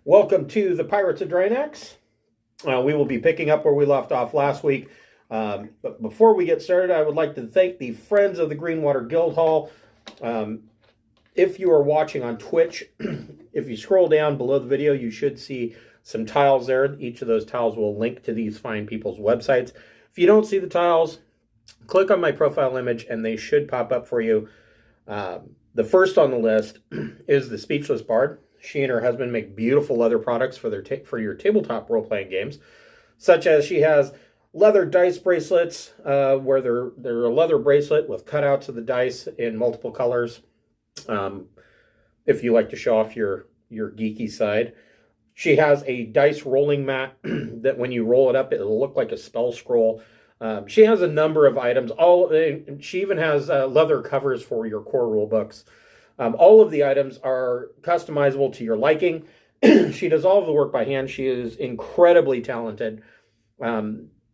Welcome to the Pirates of Drinax. We will be picking up where we left off last week. But before we get started, I would like to thank the friends of the Greenwater Guildhall. If you are watching on Twitch, if you scroll down below the video, you should see some tiles there. Each of those tiles will link to these fine people's websites. If you don't see the tiles, click on my profile image and they should pop up for you. The first on the list is the Speechless Bard. She and her husband make beautiful leather products for your tabletop role-playing games, such as she has leather dice bracelets, where they're a leather bracelet with cutouts of the dice in multiple colors. If you like to show off your geeky side. She has a dice rolling mat that when you roll it up, it'll look like a spell scroll. She has a number of items. She even has leather covers for your core rule books. All of the items are customizable to your liking. She does all of the work by hand. She is incredibly talented.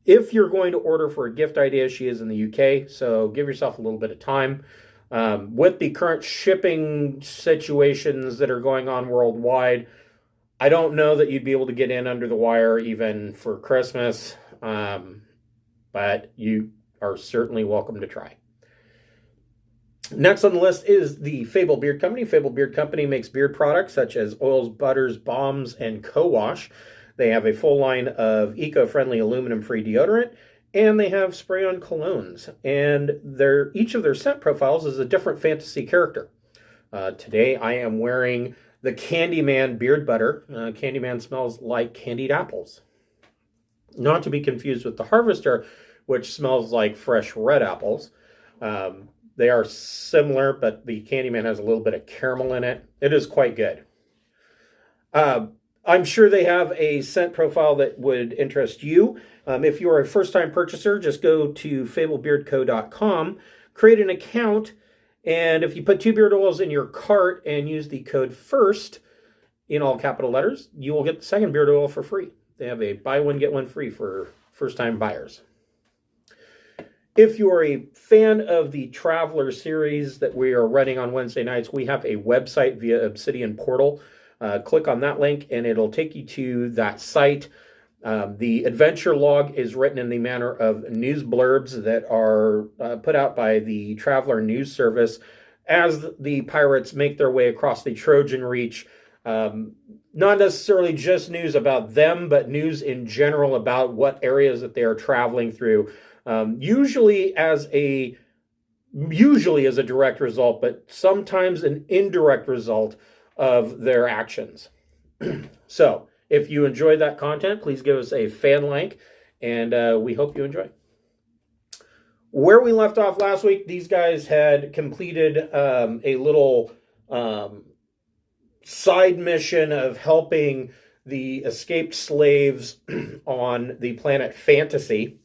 If you're going to order for a gift idea, she is in the UK, so give yourself a little bit of time. With the current shipping situations that are going on worldwide, I don't know that you'd be able to get in under the wire even for Christmas, but you are certainly welcome to try. Next on the list is the Fable Beard Company. Fable Beard Company makes beard products such as oils, butters, balms, and co-wash. They have a full line of eco-friendly aluminum-free deodorant, and they have spray-on colognes. And each of their scent profiles is a different fantasy character. Today I am wearing the Candyman Beard Butter. Candyman smells like candied apples. Not to be confused with the Harvester, which smells like fresh red apples. They are similar, but the Candyman has a little bit of caramel in it. It is quite good. I'm sure they have a scent profile that would interest you. If you are a first-time purchaser, just go to fablebeardco.com, create an account, and if you put 2 beard oils in your cart and use the code FIRST in all capital letters, you will get the second beard oil for free. They have a buy one, get one free for first-time buyers. If you are a fan of the Traveler series that we are running on Wednesday nights, we have a website via Obsidian Portal. Click on that link and it'll take you to that site. The adventure log is written in the manner of news blurbs that are put out by the Traveler News Service as the pirates make their way across the Trojan Reach. Not necessarily just news about them, but news in general about what areas that they are traveling through. Usually as a direct result, but sometimes an indirect result of their actions. So, if you enjoy that content, please give us a fan like, and we hope you enjoy. Where we left off last week, these guys had completed a little side mission of helping the escaped slaves on the planet Fantasy.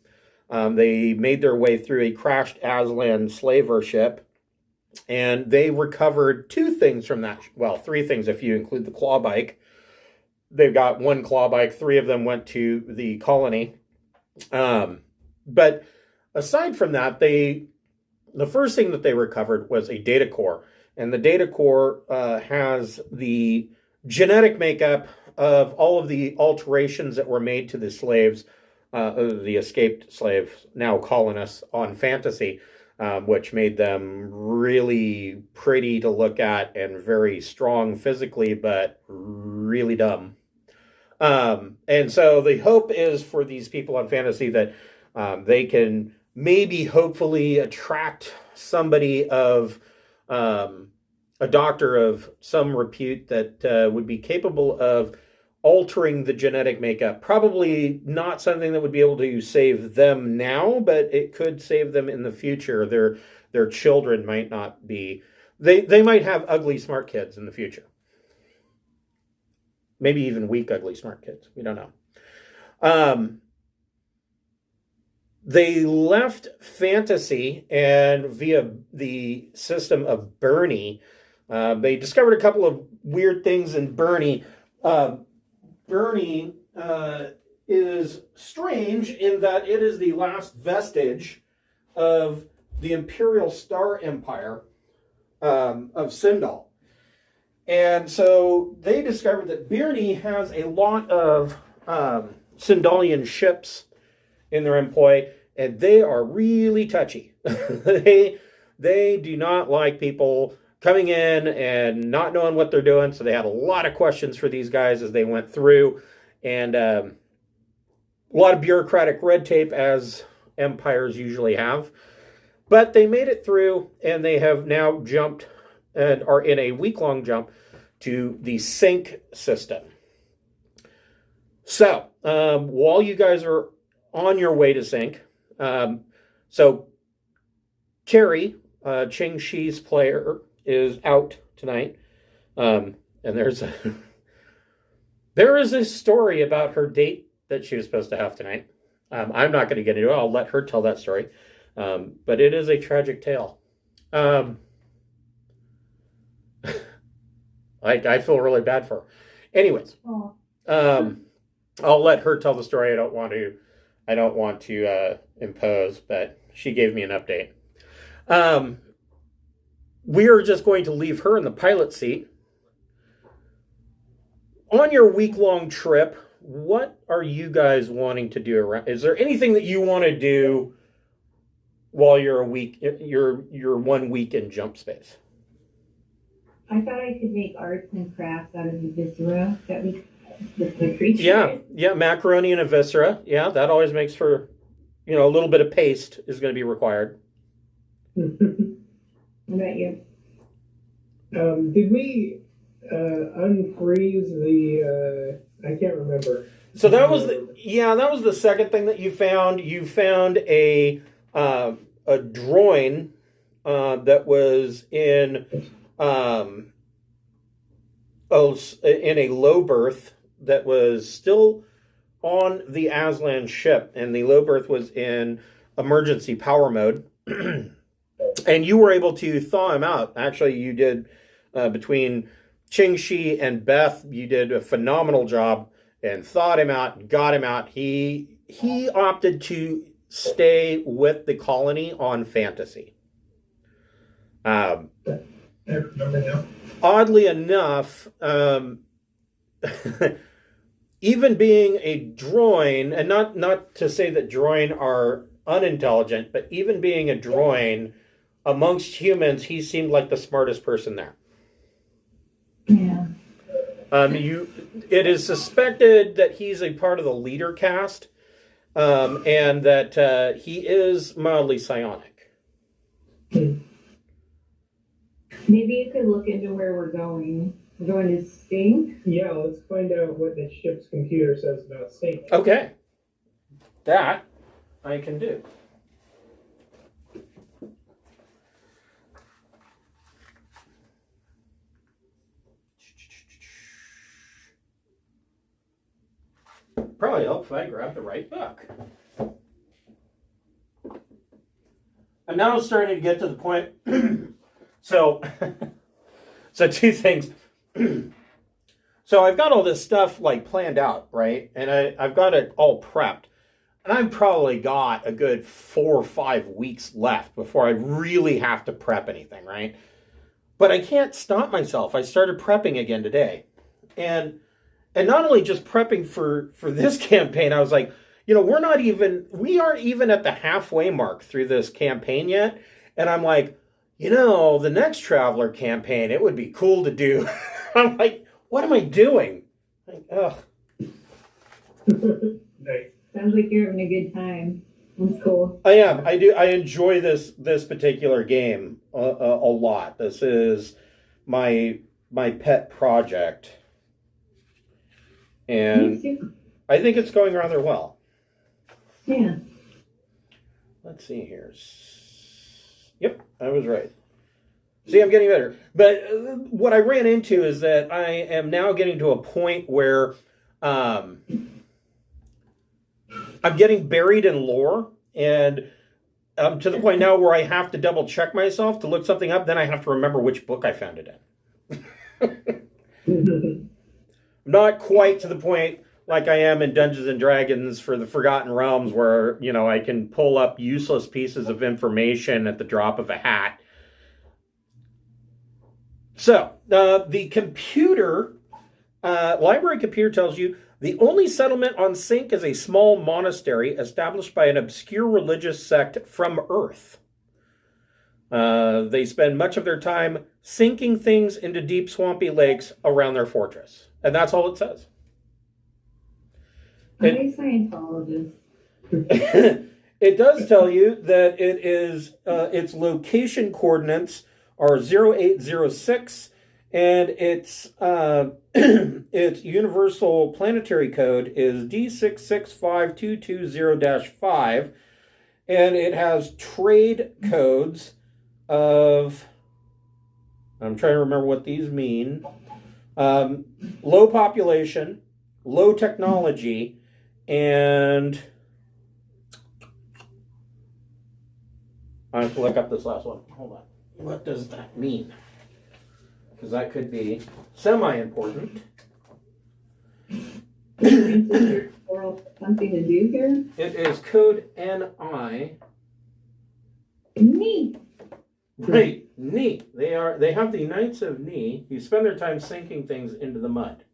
They made their way through a crashed Aslan slaver ship, and they recovered 2 things from that. Well, 3 things if you include the claw bike. They've got 1 claw bike. 3 of them went to the colony. But aside from that, the first thing that they recovered was a data core. And the data core has the genetic makeup of all of the alterations that were made to the slaves, the escaped slaves, now colonists on Fantasy, which made them really pretty to look at and very strong physically, but really dumb. And so the hope is for these people on Fantasy that they can maybe hopefully attract somebody of a doctor of some repute that would be capable of altering the genetic makeup. Probably not something that would be able to save them now, but it could save them in the future. Their children might not be... They might have ugly, smart kids in the future. Maybe even weak, ugly, smart kids. We don't know. They left Fantasy, and via the system of Bernie, they discovered a couple of weird things in Bernie. Bernie is strange in that it is the last vestige of the Imperial Star Empire of Sindal. And so they discovered that Birney has a lot of Sindalian ships in their employ, and they are really touchy. They do not like people coming in and not knowing what they're doing. So they had a lot of questions for these guys as they went through, and a lot of bureaucratic red tape, as empires usually have. But they made it through, and they have now jumped and are in a week-long jump to the sync system. So while you guys are on your way to sync, so Carrie, Ching Shi's player, is out tonight, and there is a story about her date that she was supposed to have tonight. I'm not going to get into it. I'll let her tell that story, but it is a tragic tale. I feel really bad for her. Anyways, I'll let her tell the story. I don't want to impose, but she gave me an update. We are just going to leave her in the pilot seat. On your week-long trip, what are you guys wanting to do around? Is there anything that you want to do while you're 1 week in jump space? I thought I could make arts and crafts out of the viscera that the creature. Yeah, macaroni and a viscera. Yeah, that always makes for, a little bit of paste is going to be required. What about you? Did we unfreeze the? I can't remember. So that was the second thing that you found. You found a drawing that was in a low berth that was still on the Aslan ship, and the low berth was in emergency power mode. And you were able to thaw him out. Actually, you did, between Ching Shi and Beth, you did a phenomenal job and thawed him out, got him out. He opted to stay with the colony on Fantasy. I remember now. Oddly enough, even being a droin, and not to say that droin are unintelligent, but even being a droin, amongst humans, he seemed like the smartest person there. Yeah. It is suspected that he's a part of the leader caste, and that he is mildly psionic. Maybe you could look into where we're going. We're going to Stink? Yeah, let's find out what the ship's computer says about Stink. Okay. That I can do. Probably help if I grab the right book. I'm now starting to get to the point. So two things. So I've got all this stuff planned out, right? And I've got it all prepped. And I've probably got a good 4 or 5 weeks left before I really have to prep anything, right? But I can't stop myself. I started prepping again today. And not only just prepping for this campaign, I was like, we aren't even at the halfway mark through this campaign yet. And I'm like, the next Traveler campaign, it would be cool to do. I'm like, what am I doing? Ugh. Nice. Sounds like you're having a good time. That's cool. I am. I do. I enjoy this particular game a lot. This is my pet project. And I think it's going rather well. Yeah. Let's see here. Yep, I was right. See, I'm getting better. But what I ran into is that I am now getting to a point where I'm getting buried in lore. And to the point now where I have to double check myself to look something up. Then I have to remember which book I found it in. Not quite to the point like I am in Dungeons and Dragons for the Forgotten Realms where, I can pull up useless pieces of information at the drop of a hat. So, the computer, library computer tells you the only settlement on Sync is a small monastery established by an obscure religious sect from Earth. They spend much of their time sinking things into deep swampy lakes around their fortress. And that's all it says. I'm a Scientologist. It does tell you that it is its location coordinates are 0806, and its its universal planetary code is D665220-5, and it has trade codes of, I'm trying to remember what these mean, low population, low technology, and I have to look up this last one. Hold on. What does that mean? Because that could be semi-important. Is there something to do here? It is code NI. Me. Right, Ni. They have the Knights of Ni. You spend their time sinking things into the mud.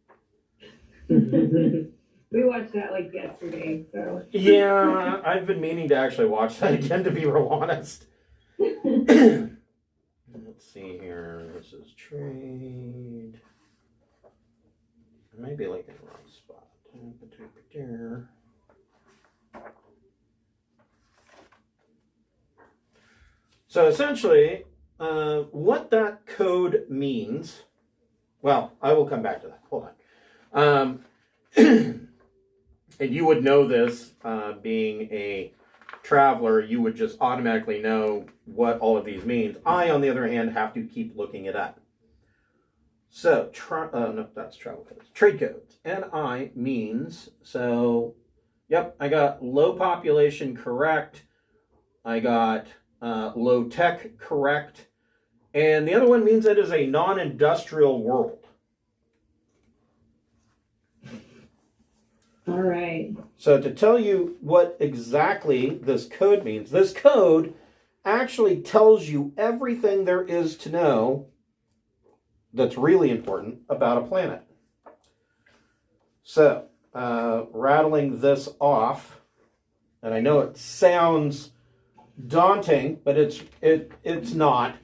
We watched that like yesterday, so. Yeah, I've been meaning to actually watch that again, to be real honest. Let's see here. This is trade. I might be like in the wrong spot. So essentially, what that code means, well, I will come back to that. Hold on. And you would know this, being a traveler, you would just automatically know what all of these means. I, on the other hand, have to keep looking it up. So, no, that's travel codes. Trade codes. NI means, so, yep, I got low population correct. I got low tech correct. And the other one means it is a non-industrial world. All right. So to tell you what exactly this code means, this code actually tells you everything there is to know that's really important about a planet. So, rattling this off, and I know it sounds daunting, but it's not.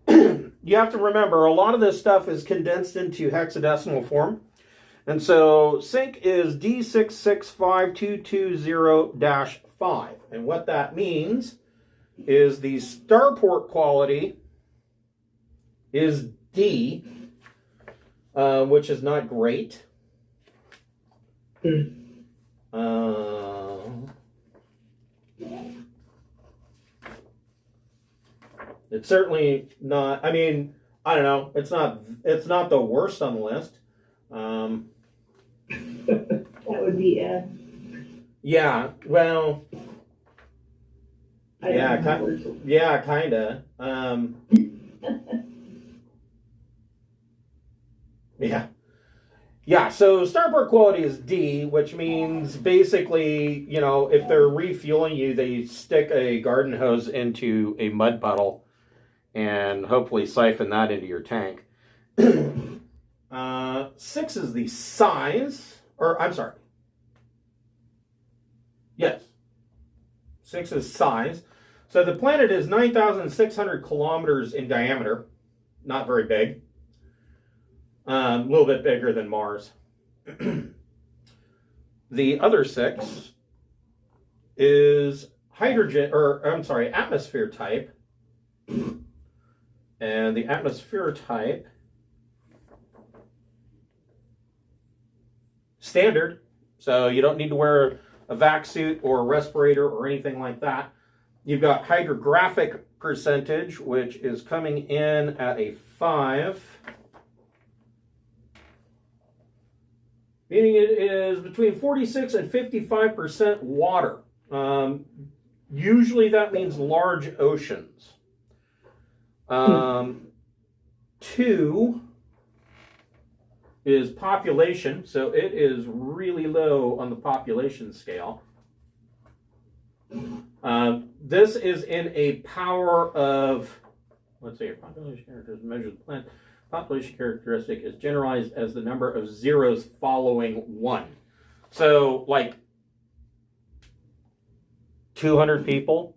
You have to remember, a lot of this stuff is condensed into hexadecimal form. And so sync is D665220-5. And what that means is the starport quality is D, which is not great. It's certainly not, I mean, I don't know, it's not the worst on the list. That would be yeah, well, yeah, kind of. Yeah, so starport quality is D, which means basically, you know, if they're refueling you, they stick a garden hose into a mud puddle and hopefully siphon that into your tank. 6 is the size, or I'm sorry. Yes. 6 is size. So the planet is 9,600 kilometers in diameter. Not very big. A little bit bigger than Mars. The other 6 is atmosphere type. And the atmosphere type, standard. So you don't need to wear a vac suit or a respirator or anything like that. You've got hydrographic percentage, which is coming in at a 5. Meaning it is between 46 and 55% water. Usually that means large oceans. 2 is population, so it is really low on the population scale. This is in a power of, let's see, population characters measure the planet. population characteristic is generalized as the number of zeros following 1. So, like, 200 people.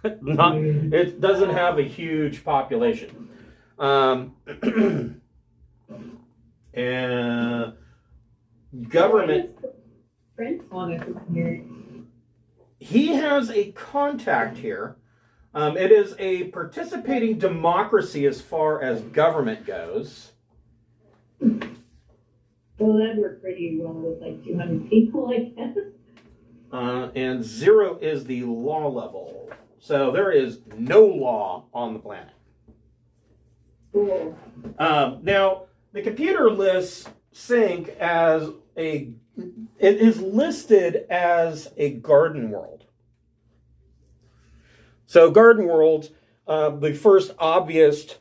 It doesn't have a huge population. And government. Prince on it from here. He has a contact here. It is a participating democracy as far as government goes. Well, that worked pretty well with like 200 people, I guess. And 0 is the law level. So there is no law on the planet. Cool. Now, the computer lists Sync as it is listed as a garden world. So garden worlds, the first obvious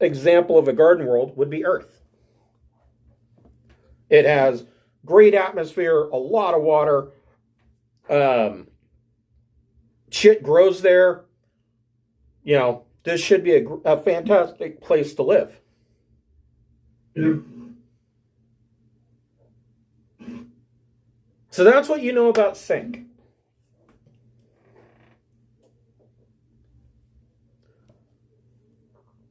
example of a garden world would be Earth. It has great atmosphere, a lot of water. Shit grows there. You know, this should be a fantastic place to live. Yeah. So that's what you know about Sync.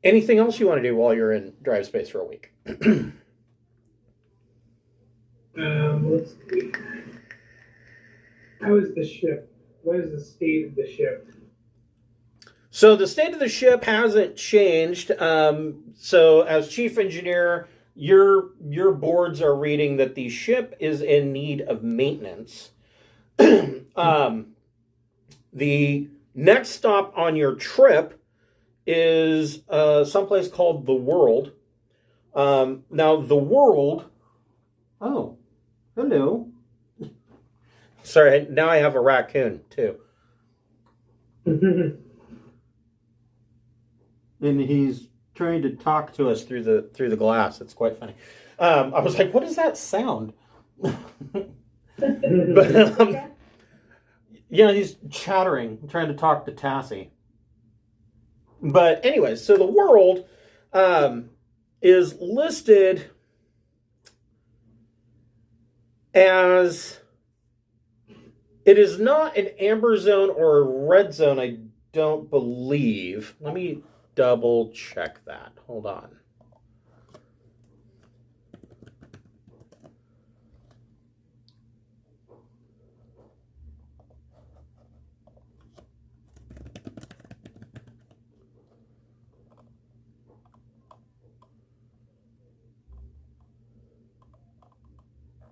Anything else you want to do while you're in Drive Space for a week? Let's see. How is the ship? What is the state of the ship? So the state of the ship hasn't changed. So as chief engineer, your boards are reading that the ship is in need of maintenance. The next stop on your trip is someplace called the World. Now the World. Oh, hello. Sorry, now I have a raccoon too. And he's trying to talk to us through the glass. It's quite funny. I was like, "What is that sound?" But he's chattering, trying to talk to Tassie. But anyway, so the World is listed as it is not an amber zone or a red zone, I don't believe. Let me double check that. Hold on.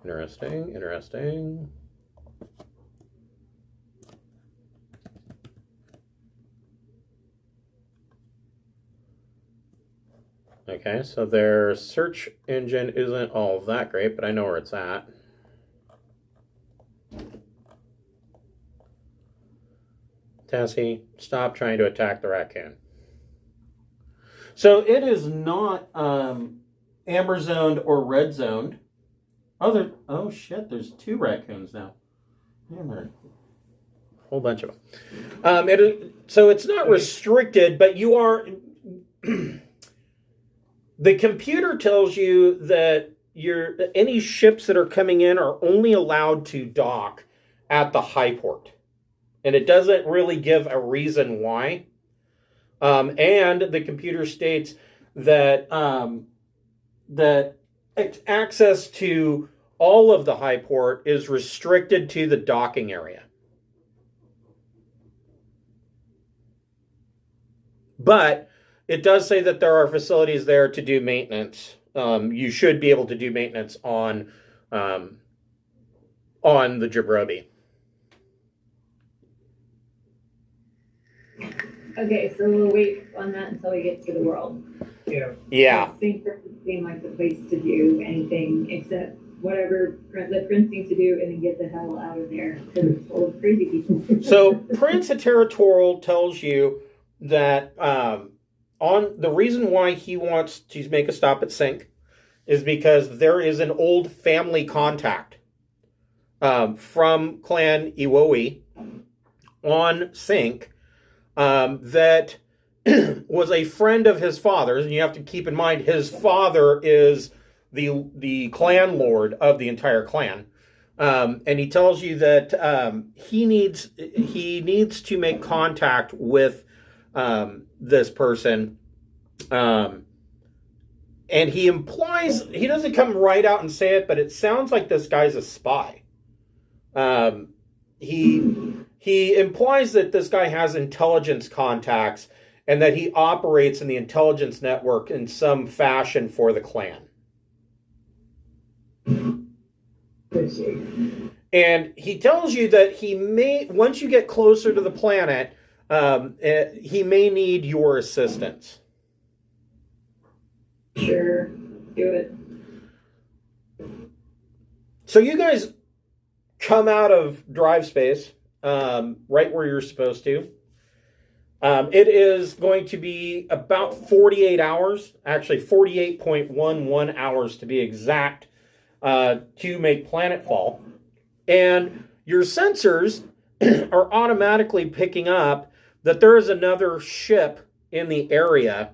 Interesting. Okay, so their search engine isn't all that great, but I know where it's at. Tassie, stop trying to attack the raccoon. So it is not amber zoned or red zoned. Oh shit, there's 2 raccoons now. A whole bunch of them. So it's not restricted, but you are... The computer tells you that any ships that are coming in are only allowed to dock at the high port. And it doesn't really give a reason why. And the computer states that that access to all of the high port is restricted to the docking area. But it does say that there are facilities there to do maintenance. You should be able to do maintenance on the Jabrobi. Okay, so we'll wait on that until we get to the World. Yeah. I think that would seem like the place to do anything except whatever the Prince needs to do and then get the hell out of there because it's full of crazy people. So Prince of Territorial tells you that on the reason why he wants to make a stop at Sync is because there is an old family contact from Clan Iwowi on Sync that was a friend of his father's, and you have to keep in mind his father is the clan lord of the entire clan. And he tells you that he needs to make contact with this person. And he implies, he doesn't come right out and say it, but it sounds like this guy's a spy. He implies that this guy has intelligence contacts and that he operates in the intelligence network in some fashion for the clan. And he tells you that he may, once you get closer to the planet, he may need your assistance. Sure, do it. So you guys come out of drive space, right where you're supposed to. It is going to be about 48 hours, actually 48.11 hours to be exact, to make planetfall. And your sensors are automatically picking up that there is another ship in the area.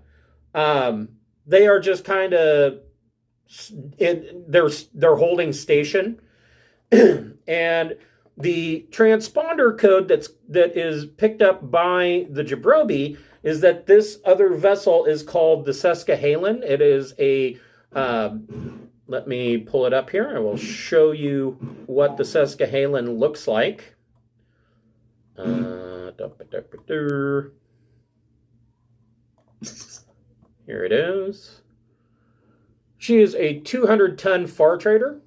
They are just kind of, they're holding station. And the transponder code that is picked up by the Jabrobi is that this other vessel is called the Seskahalen. It is a, let me pull it up here. I will show you what the Seskahalen looks like. Here it is. She is a 200-ton far trader.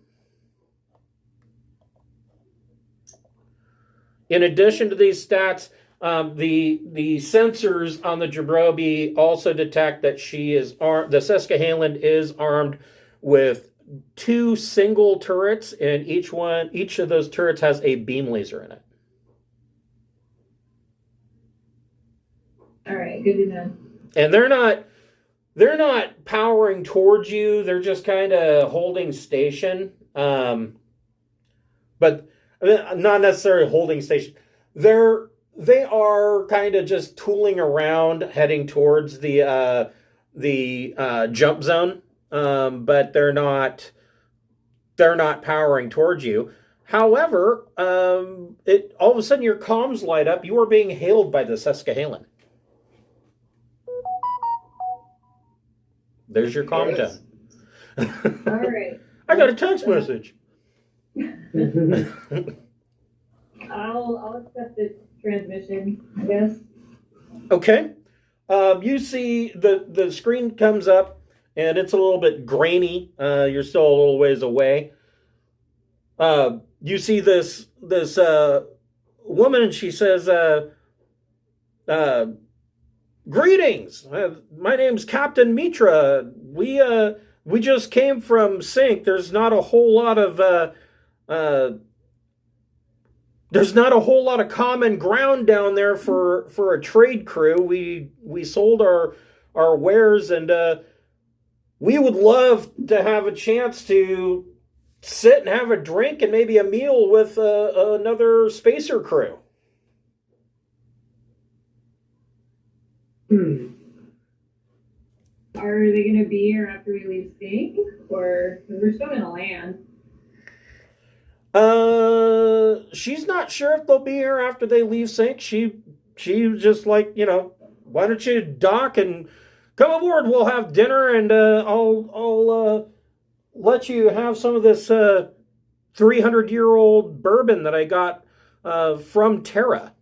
In addition to these stats, the sensors on the Jabrobi also detect that she is armed. The Seskahalen is armed with 2 single turrets, and each of those turrets has a beam laser in it. All right, good to know. And they're not powering towards you. They're just kind of holding station. But not necessarily holding station. They are kind of just tooling around, heading towards the jump zone. But they're not powering towards you. However, all of a sudden your comms light up. You are being hailed by the Seskahalen. There's your comm tone. All right. I got a text message. I'll accept the transmission, I guess. Okay. You see the screen comes up and it's a little bit grainy. You're still a little ways away. You see this woman, and she says, "Greetings. My name's Captain Mitra. We just came from Sync. There's not a whole lot of common ground down there for a trade crew. We sold our wares, and we would love to have a chance to sit and have a drink and maybe a meal with another spacer crew." Are they going to be here after we leave Sync? Or, because we're still going to land. She's not sure if they'll be here after they leave Sync. She was just like, why don't you dock and come aboard? We'll have dinner, and I'll let you have some of this 300-year-old bourbon that I got from Terra.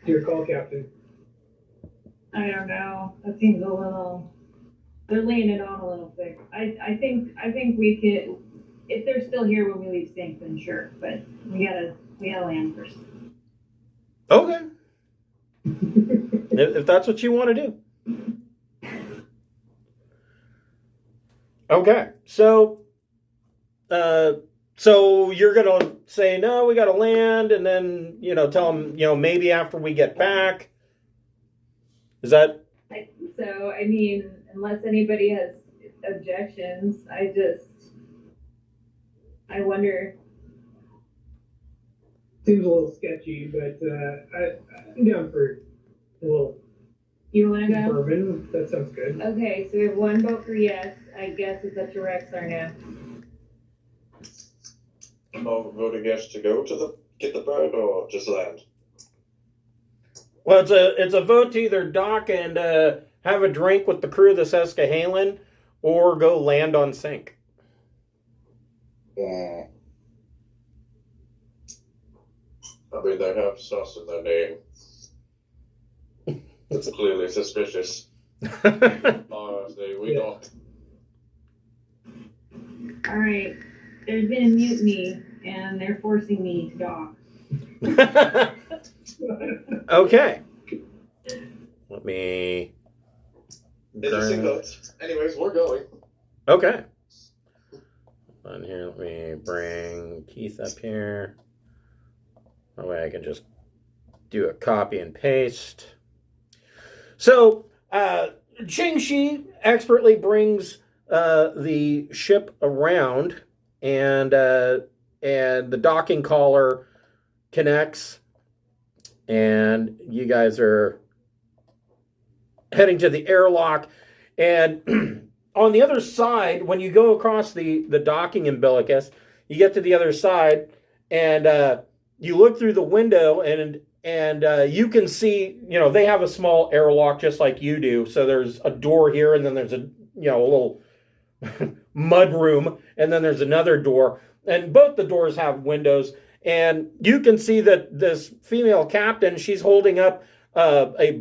Your call, Captain. I don't know. That seems a little. They're laying it on a little thick. I think we could. If they're still here when we leave Sync, then sure. But we gotta land first. Okay. If that's what you want to do. Okay. So you're going to say, no, we got to land, and then, tell them, maybe after we get back. Is that? So, I mean, unless anybody has objections, I wonder. Seems a little sketchy, but I'm down for a little You want to go? bourbon. That sounds good. Okay, so we have one vote for yes. I guess it's up to Rexar now. Are we voting yes to go to get the bird or just land? Well, it's a vote to either dock and have a drink with the crew of the Seskahalen, or go land on sink. I mean, they have sauce in their name. It's clearly suspicious. Honestly, we don't. All right. There's been a mutiny, and they're forcing me to dock. Okay. Let me. Interesting votes. Anyways, we're going. Okay. On here, let me bring Keith up here. That way I can just do a copy and paste. So, Ching-Shi expertly brings the ship around, and the docking collar connects, and you guys are heading to the airlock. And on the other side, when you go across the docking umbilicus, you get to the other side, and you look through the window, and you can see, they have a small airlock just like you do. So there's a door here, and then there's a little mud room, and then there's another door, and both the doors have windows. And you can see that this female captain, she's holding up a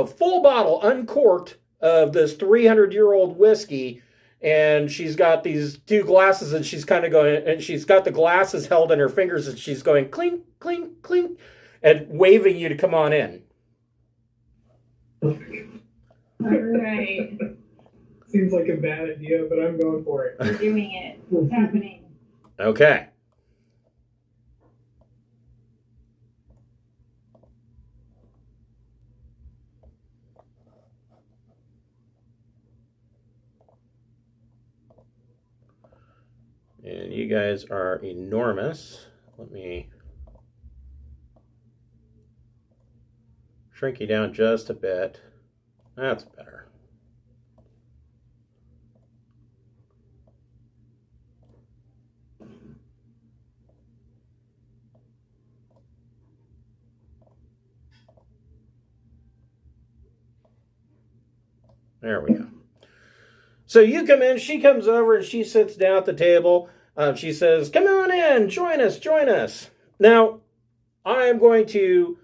full bottle, uncorked, of this 300-year-old whiskey, and she's got these two glasses, and she's kind of going, and she's got the glasses held in her fingers, and she's going clink, clink, clink, and waving you to come on in. All right. Seems like a bad idea, but I'm going for it. We're doing it. It's happening. Okay. And you guys are enormous. Let me shrink you down just a bit. That's better. There we go. So you come in, she comes over, and she sits down at the table. She says, "Come on in, join us, join us." Now, I am going to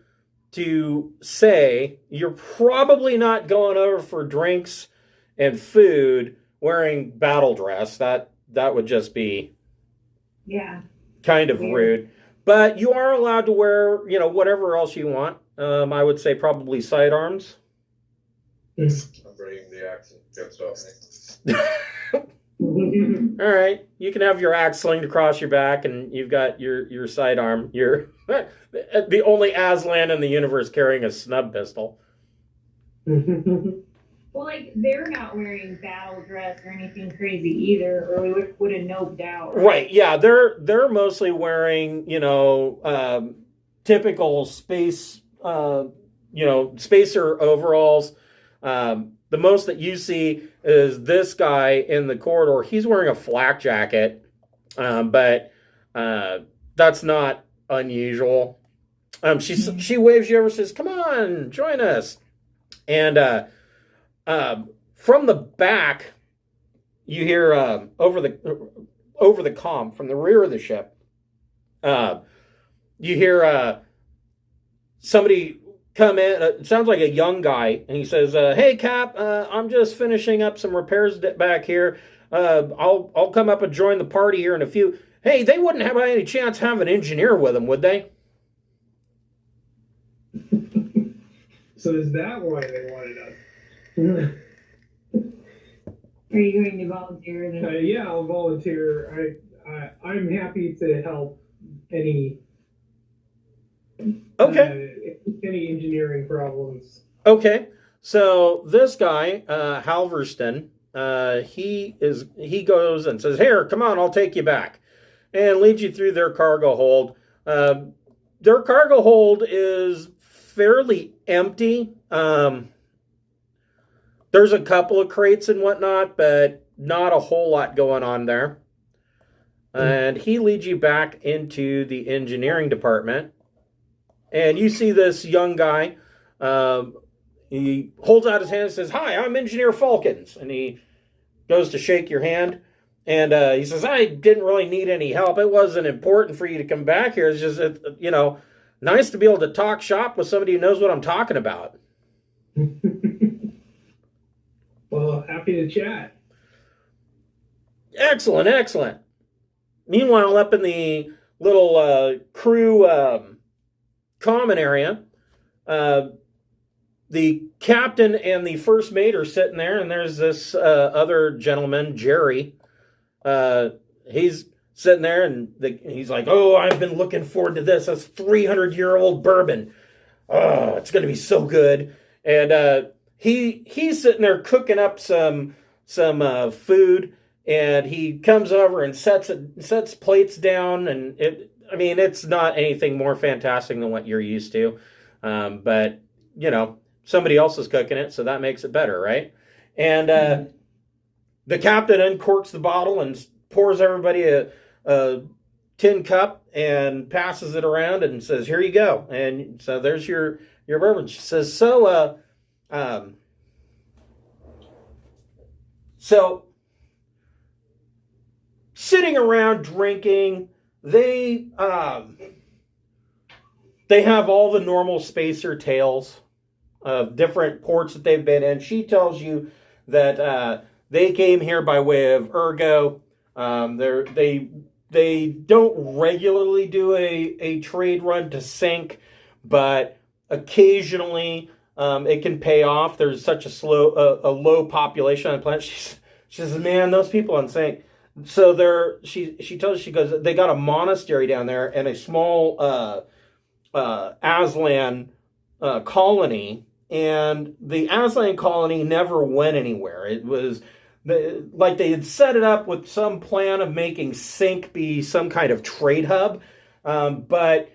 say you're probably not going over for drinks and food wearing battle dress. That would just be kind of rude. But you are allowed to wear, whatever else you want. I would say probably sidearms. I'm bringing the axe and can't stop me. All right, you can have your axe slinged across your back, and you've got your sidearm. You're the only Aslan in the universe carrying a snub pistol. Well, they're not wearing battle dress or anything crazy either, or we would have noped out. Right? Yeah, they're mostly wearing typical space spacer overalls. The most that you see is this guy in the corridor. He's wearing a flak jacket, but that's not unusual. She waves you over, says, "Come on, join us." And from the back, you hear over the comm from the rear of the ship. You hear somebody come in. It sounds like a young guy, and he says, "Hey, Cap, I'm just finishing up some repairs back here. I'll come up and join the party here in a few." Hey, they wouldn't have any chance to have an engineer with them, would they? So is that why they wanted us? Are you going to volunteer then? Yeah, I'll volunteer. I'm happy to help any engineering problems. Okay, so this guy, Halverston, he goes and says, "Here, come on, I'll take you back," and leads you through their cargo hold. their cargo hold is fairly empty. There's a couple of crates and whatnot, but not a whole lot going on there. And he leads you back into the engineering department. And you see this young guy. He holds out his hand and says, "Hi, I'm Engineer Falcons." And he goes to shake your hand. And he says, "I didn't really need any help. It wasn't important for you to come back here. It's just, nice to be able to talk shop with somebody who knows what I'm talking about." Well, happy to chat. Excellent, excellent. Meanwhile, up in the little crew common area, the captain and the first mate are sitting there, and there's this other gentleman, Jerry. He's sitting there, and he's like, "Oh, I've been looking forward to this. That's 300-year-old bourbon. Oh, it's going to be so good." And he's sitting there cooking up some food, and he comes over and sets plates down, and it's not anything more fantastic than what you're used to, but somebody else is cooking it, so that makes it better, right? And the captain uncorks the bottle and pours everybody a tin cup and passes it around and says, "Here you go." And so there's your bourbon. She says, so sitting around drinking, they have all the normal spacer tales of different ports that they've been in. She tells you that they came here by way of Ergo. They don't regularly do a trade run to Sink, but occasionally it can pay off. There's such a low population on the planet. She says, "Man, those people on Sink." So she tells you, she goes, they got a monastery down there and a small Aslan colony, and the Aslan colony never went anywhere. It was like they had set it up with some plan of making Sink be some kind of trade hub, but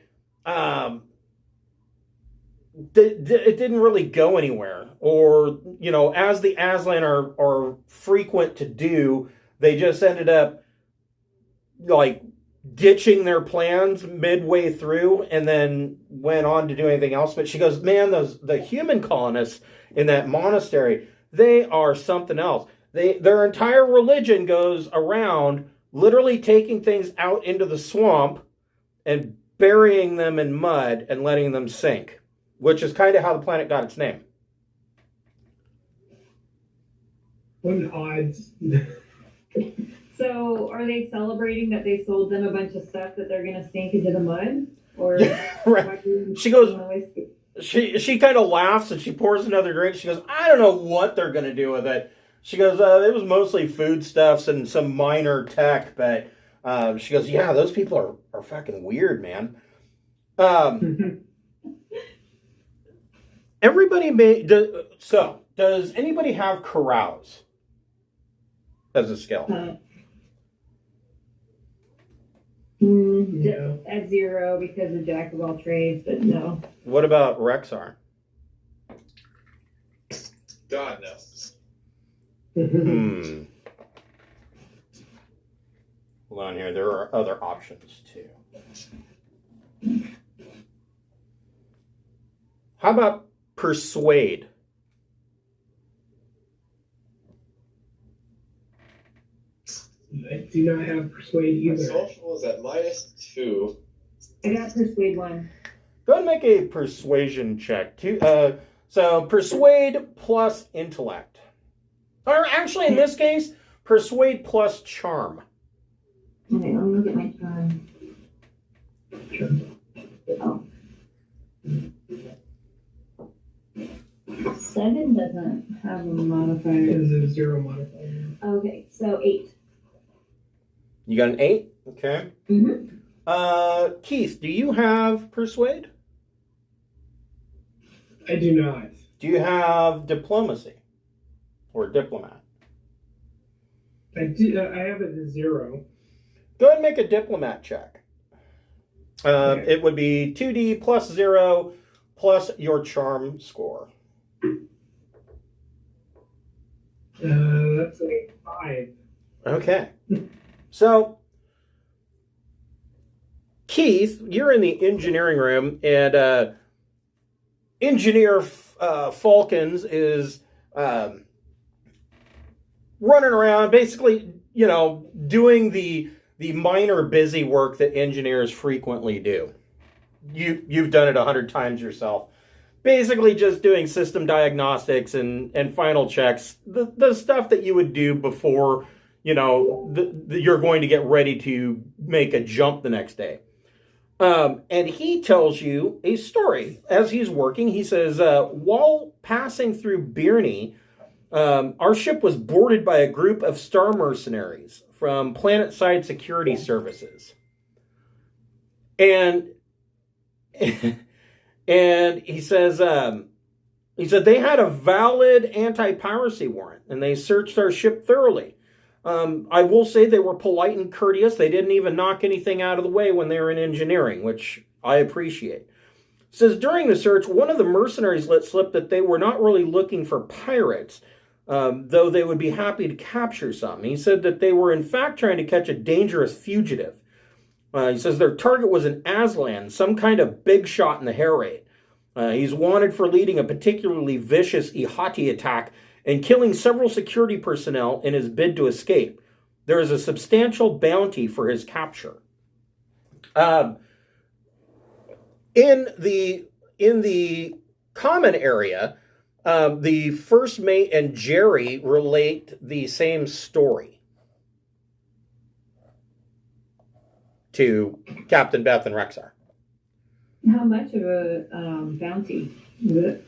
it didn't really go anywhere. Or, as the Aslan are frequent to do, they just ended up like ditching their plans midway through and then went on to do anything else. But she goes, "Man, the human colonists in that monastery, they are something else. Their entire religion goes around literally taking things out into the swamp and burying them in mud and letting them sink," which is kind of how the planet got its name. What an odds. So, are they celebrating that they sold them a bunch of stuff that they're going to sink into the mud? Or right. She goes, she kind of laughs and she pours another drink. She goes, "I don't know what they're going to do with it." She goes, "It was mostly foodstuffs and some minor tech, but she goes, yeah, those people are fucking weird, man." Does anybody have carouse as a skill? No. At 0 because of Jack of all trades, but no. What about Rexar? God, no. Hold on here. There are other options too. How about Persuade? I do not have Persuade My either. social is at -2. I got Persuade 1. Go ahead and make a persuasion check. So Persuade plus intellect. Or actually, in this case, Persuade plus charm. Okay, let me look at my charm. Oh. 7 doesn't have a modifier. Is a 0 modifier. Okay, so 8. You got an 8? Okay. Mm-hmm. Keith, do you have Persuade? I do not. Do you have Diplomacy? Or Diplomat? I have it at 0. Go ahead and make a Diplomat check. It would be 2D plus 0 plus your charm score. That's a 5. Okay. So, Keith, you're in the engineering room, and Engineer Falcons is running around, basically, doing the minor busy work that engineers frequently do. You've done it 100 times yourself. Basically just doing system diagnostics and final checks, the stuff that you would do before, you're going to get ready to make a jump the next day. And he tells you a story as he's working. He says, while passing through Birney, our ship was boarded by a group of star mercenaries from planet-side security services. And and he said they had a valid anti-piracy warrant, and they searched our ship thoroughly. I will say they were polite and courteous. They didn't even knock anything out of the way when they were in engineering, which I appreciate. It says during the search, one of the mercenaries let slip that they were not really looking for pirates, though they would be happy to capture some. He said that they were in fact trying to catch a dangerous fugitive. He says their target was an Aslan, some kind of big shot in the hair rate. He's wanted for leading a particularly vicious Ihati attack and killing several security personnel in his bid to escape. There is a substantial bounty for his capture. In the common area, the first mate and Jerry relate the same story to Captain Beth and Rexar. How much of a bounty is it?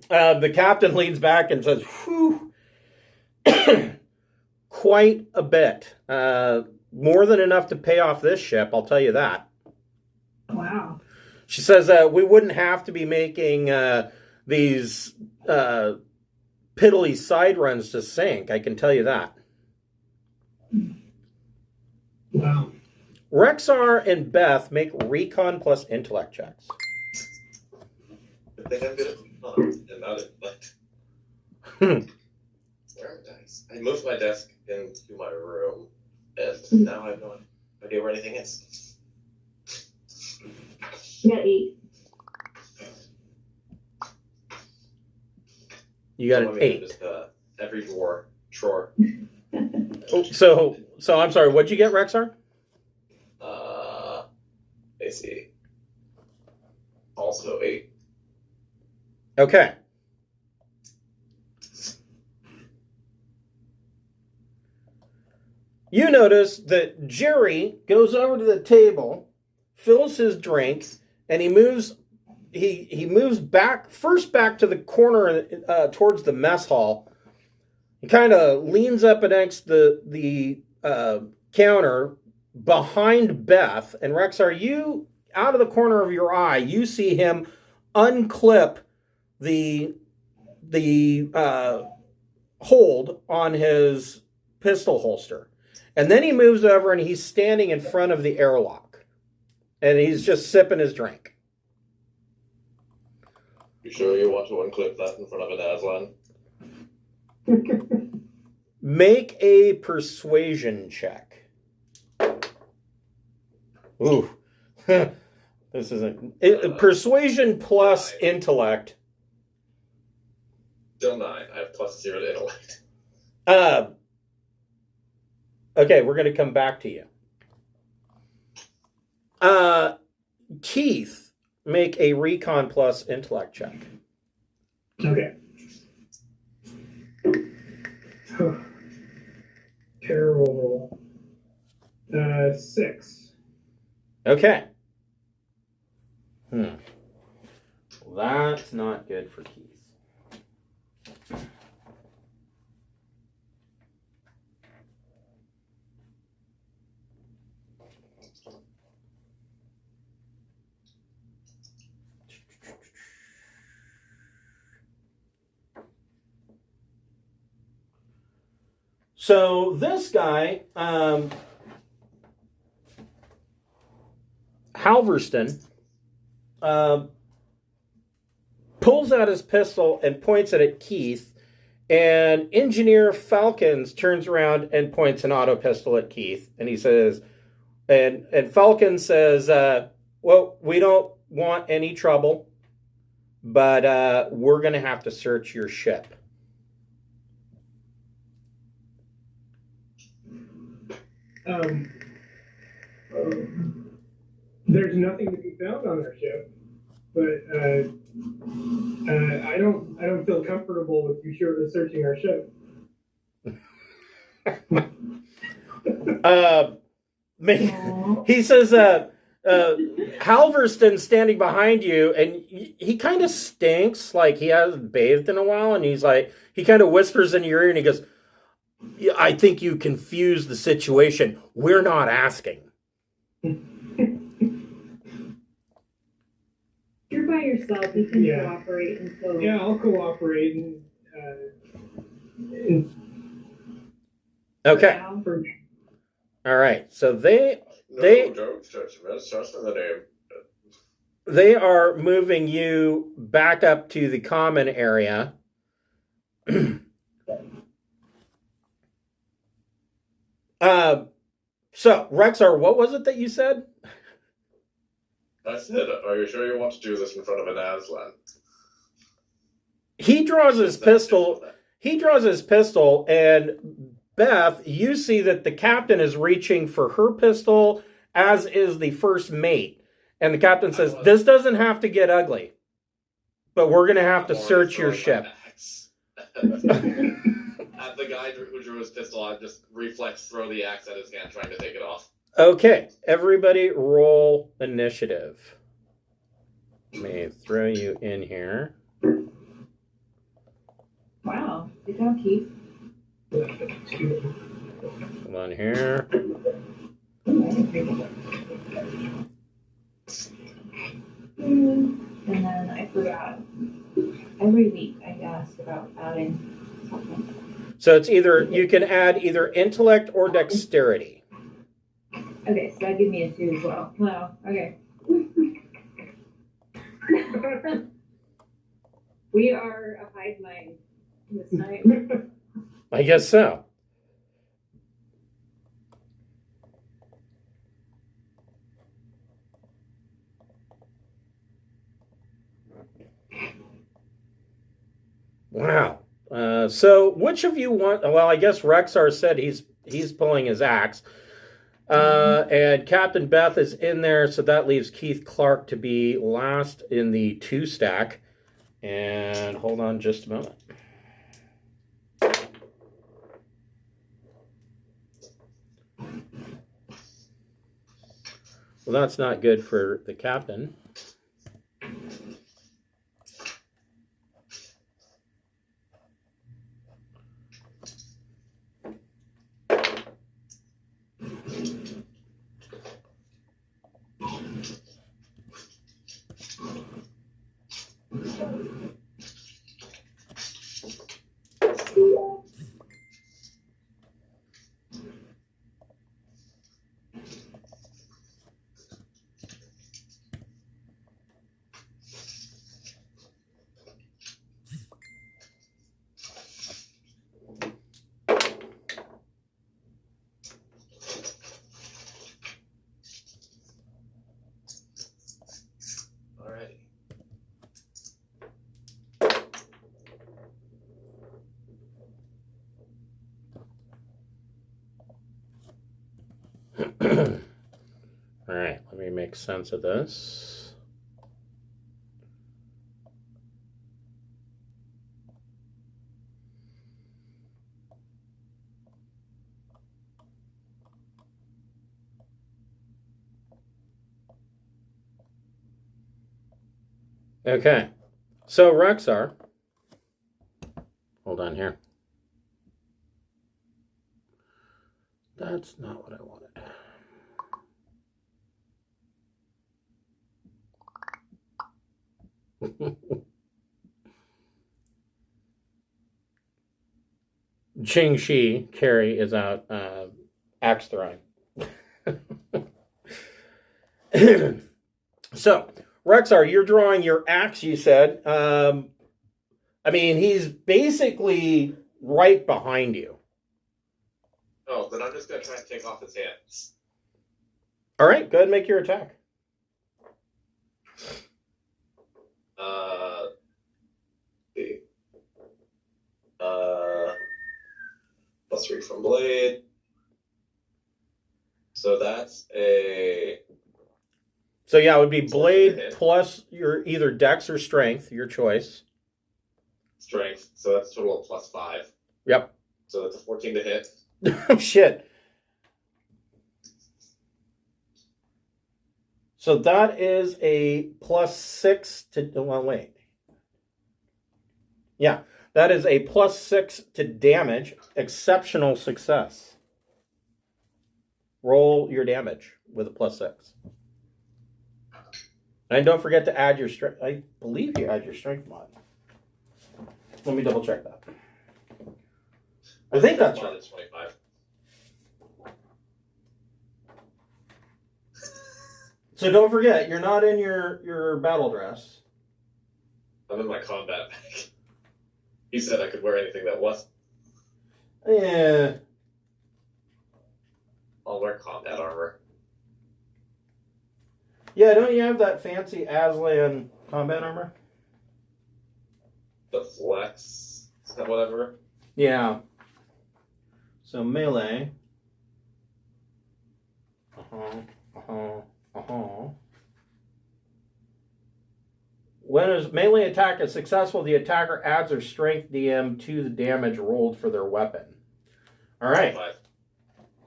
The captain leans back and says, whew, quite a bit. More than enough to pay off this ship, I'll tell you that. Wow. She says we wouldn't have to be making these piddly side runs to sink, I can tell you that. Wow. Rexar and Beth make recon plus intellect checks. I think I'm good at recon and not intellect. Where are the dice? I moved my desk into my room, and now I have no idea where anything is. You got 8. You got an 8. Just, every drawer. So I'm sorry, what'd you get, Rexar? I see. Also 8. Okay. You notice that Jerry goes over to the table, fills his drink, and he moves back to the corner towards the mess hall. He kind of leans up against the counter behind Beth, and Rexar, you, out of the corner of your eye, you see him unclip the hold on his pistol holster. And then he moves over and he's standing in front of the airlock. And he's just sipping his drink. You sure you want to unclip that in front of an Aslan? Make a persuasion check. Ooh. This isn't... persuasion plus intellect. Still 9. I have plus 0 to intellect. Okay, we're going to come back to you. Keith, make a recon plus intellect check. Okay. Terrible. 6. Okay. Well, that's not good for Keith. So this guy Halverston pulls out his pistol and points it at Keith, and Engineer Falcons turns around and points an auto pistol at Keith, and he says, and Falcon says, well, we don't want any trouble, but we're going to have to search your ship. There's nothing to be found on our ship, but I don't feel comfortable with you searching our ship. He says, Halverston's standing behind you, and he kind of stinks, like he hasn't bathed in a while, and he's like, he kind of whispers in your ear, and he goes, I think you confused the situation. We're not asking. You're by yourself. You can cooperate until. Yeah, I'll cooperate. Okay. All right. So they are moving you back up to the common area. So Rexar, what was it that you said? I said, are you sure you want to do this in front of an Aslan? He draws his pistol, and Beth, you see that the captain is reaching for her pistol, as is the first mate. And the captain says, this doesn't have to get ugly, but we're going to have to search your ship. At the guy who drew his pistol, I just reflex throw the axe at his hand, trying to take it off. Okay, everybody roll initiative. Let me throw you in here. Wow, good job, Keith. Hold on here. And then I forgot. Every week I ask about adding something. So it's either, you can add either intellect or dexterity. Okay, so that gives me a 2 as well. Wow, okay. We are a hive mind this night. I guess so. Wow. So which of you want, well, I guess Rexar said he's pulling his axe. And Captain Beth is in there, so that leaves Keith Clark to be last in the 2 stack. And hold on just a moment. Well, that's not good for the captain. All right, let me make sense of this. Okay, so Rexar, hold on here. That's not what I wanted. Ching Shi, Carrie, is out axe throwing. So, Rexar, you're drawing your axe, you said. He's basically right behind you. Oh, then I'm just going to try and take off his hands. All right, go ahead and make your attack. See. +3 from blade. So that's a... So yeah, it would be blade plus your either dex or strength, your choice. Strength, so that's a total of +5. Yep. So that's a 14 to hit. Oh, shit. So that is a +6 to... Well, wait. Yeah, that is a +6 to damage. Exceptional success. Roll your damage with a +6. And don't forget to add your strength. I believe you add your strength mod. Let me double check that. I think that's right. 25. So don't forget, you're not in your battle dress. I'm in my combat bag. He said I could wear anything that was. Yeah. I'll wear combat armor. Yeah, don't you have that fancy Aslan combat armor? The flex, whatever. Yeah. So melee. When a melee attack is successful, the attacker adds their strength DM to the damage rolled for their weapon. All right. 25.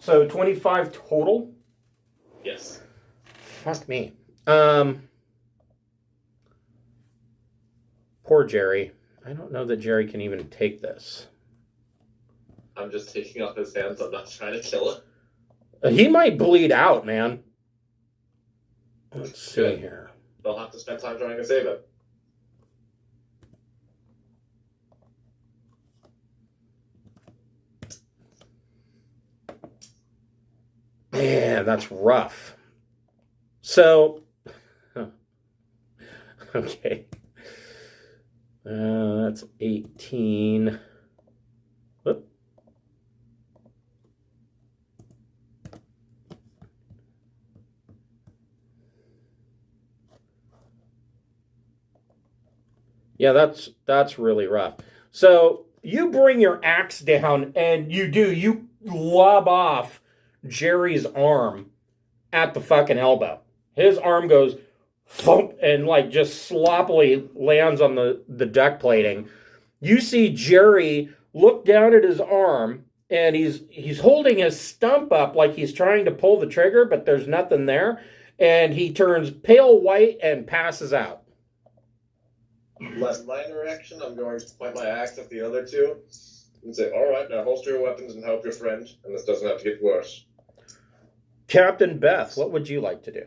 So 25 total? Yes. Fuck me. Poor Jerry. I don't know that Jerry can even take this. I'm just taking off his hands. I'm not trying to kill it. He might bleed out, man. Let's see Good. here. They'll have to spend time trying to save it. Man, that's rough. So, okay. That's 18. Whoop. Yeah, that's really rough. So you bring your axe down and you lob off Jerry's arm at the fucking elbow. His arm goes thump and like just sloppily lands on the deck plating. You see Jerry look down at his arm and he's holding his stump up like he's trying to pull the trigger, but there's nothing there. And he turns pale white and passes out. Last minor action, I'm going to point my axe at the other two and say, all right, now holster your weapons and help your friend, and this doesn't have to get worse. Captain Beth, what would you like to do?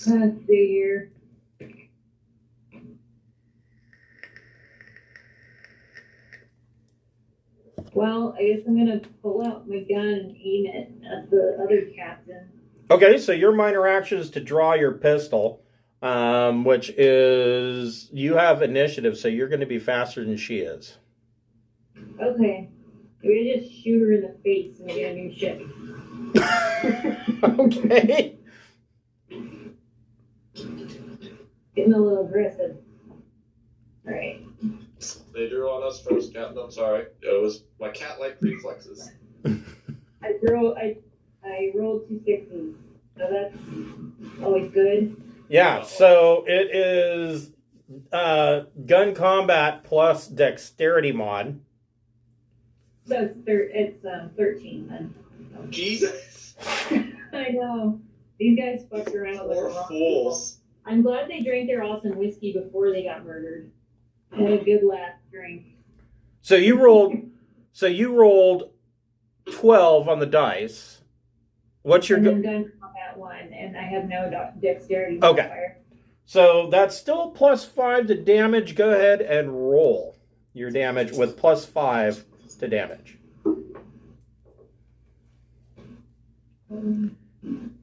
Let's see here. Well, I guess I'm gonna pull out my gun and aim it at the other captain. Okay, so your minor action is to draw your pistol, which is, you have initiative, so you're going to be faster than she is. Okay. Maybe I just shoot her in the face and get a new ship. Okay. Getting a little aggressive. Alright. They drew on us first, Captain. I'm sorry. It was my cat-like reflexes. I rolled 2 6s. So that's always good. Yeah, so it is gun combat plus dexterity mod. So it's 13 then. Jesus! I know. These guys fucked around with Poor the wrong fools. people. I'm glad they drank their awesome whiskey before they got murdered. And a good last drink. So you rolled 12 on the dice. What's your And then gun combat 1, and I have no dexterity Okay. modifier. So that's still +5 to damage. Go ahead and roll your damage with +5 to damage.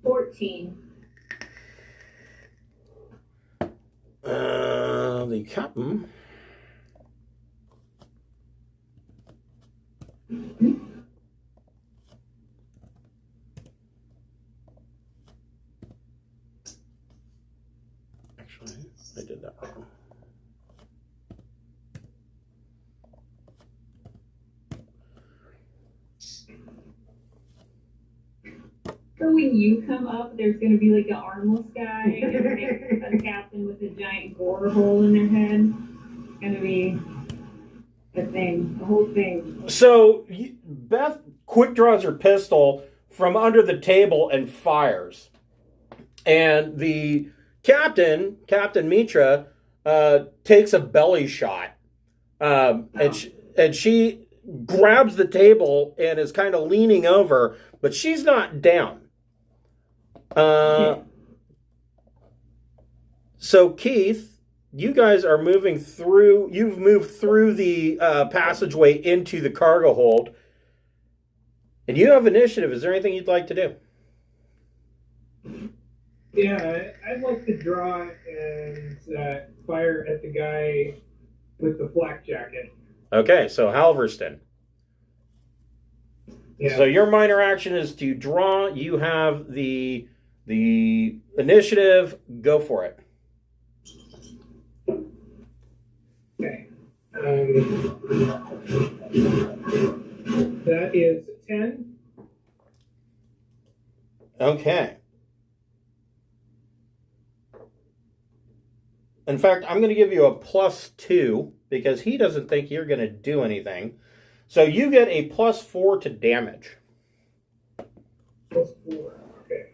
14. The captain. Actually, I did that wrong. So when you come up, there's going to be like an armless guy and a captain with a giant gore hole in their head. It's going to be a thing, a whole thing. So Beth quick draws her pistol from under the table and fires. And the Captain Mitra, takes a belly shot. And she grabs the table and is kind of leaning over, but she's not down. So Keith, you guys are moving through. You've moved through the passageway into the cargo hold, and you have initiative. Is there anything you'd like to do? Yeah, I'd like to draw and fire at the guy with the flak jacket. Okay, so Halverston. Yeah. So your minor action is to draw. You have the initiative. Go for it. Okay. That is 10. Okay. In fact, I'm going to give you a +2 because he doesn't think you're going to do anything. So you get a +4 to damage. +4. Okay.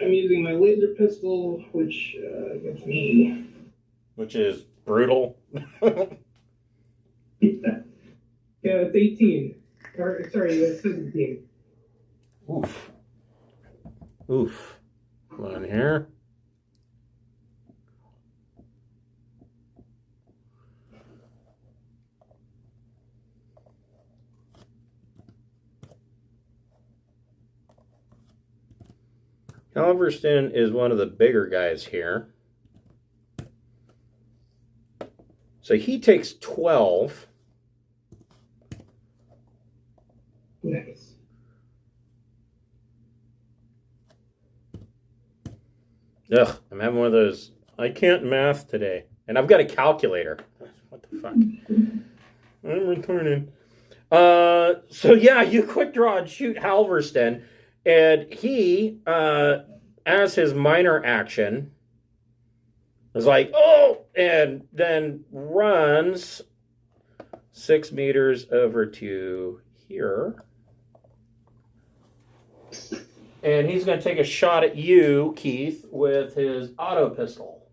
I'm using my laser pistol, which gives me... Which is brutal. Yeah, it's 18. Or, sorry, it's 17. Oof. Oof. Come on here. Halverston is one of the bigger guys here. So he takes 12. Nice. Ugh, I'm having one of those. I can't math today. And I've got a calculator. What the fuck? I'm returning. So yeah, you quick draw and shoot Halverston. And he, as his minor action, is like, oh, and then runs 6 meters over to here. And he's going to take a shot at you, Keith, with his auto pistol.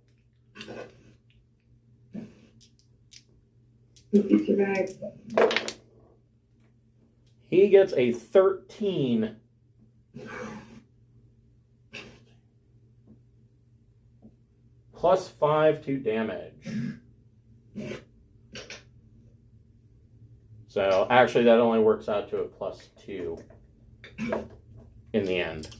He survived. He gets a 13. +5 to damage. So actually that only works out to a +2 in the end.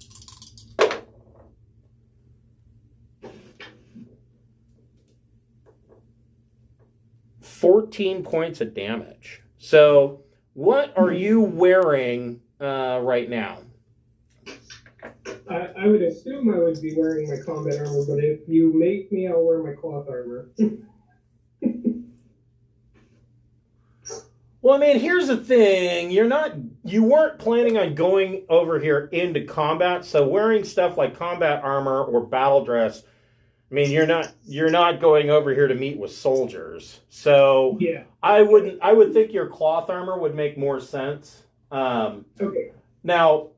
14 points of damage. So what are you wearing right now? I would assume I would be wearing my combat armor, but if you make me, I'll wear my cloth armor. Well, I mean, here's the thing. You weren't planning on going over here into combat, so wearing stuff like combat armor or battle dress, I mean, you're not going over here to meet with soldiers. So yeah. I would think your cloth armor would make more sense. Okay. Now,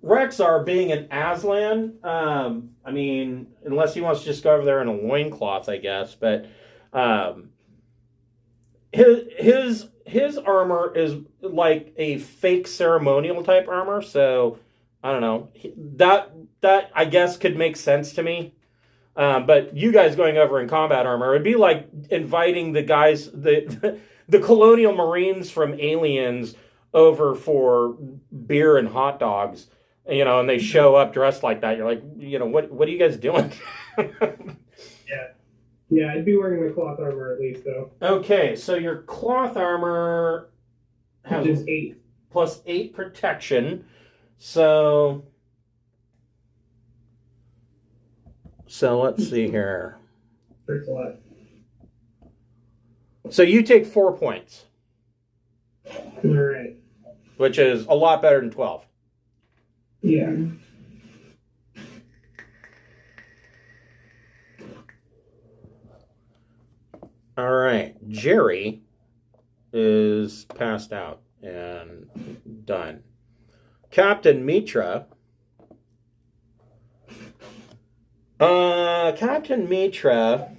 Rexar being an Aslan, I mean, unless he wants to just go over there in a loincloth, I guess, but his armor is like a fake ceremonial type armor, so I don't know. That I guess could make sense to me. But you guys going over in combat armor, it'd be like inviting the guys, the colonial marines from Aliens over for beer and hot dogs. you know, and they show up dressed like that, you're like, you know, what are you guys doing? Yeah, I'd be wearing my cloth armor at least, though. Okay, so your cloth armor has Which is 8. plus 8 protection. So let's see here. Hurts a lot. So you take 4 points, All right. which is a lot better than 12. Yeah. All right, Jerry is passed out and done. Captain Mitra. Captain Mitra.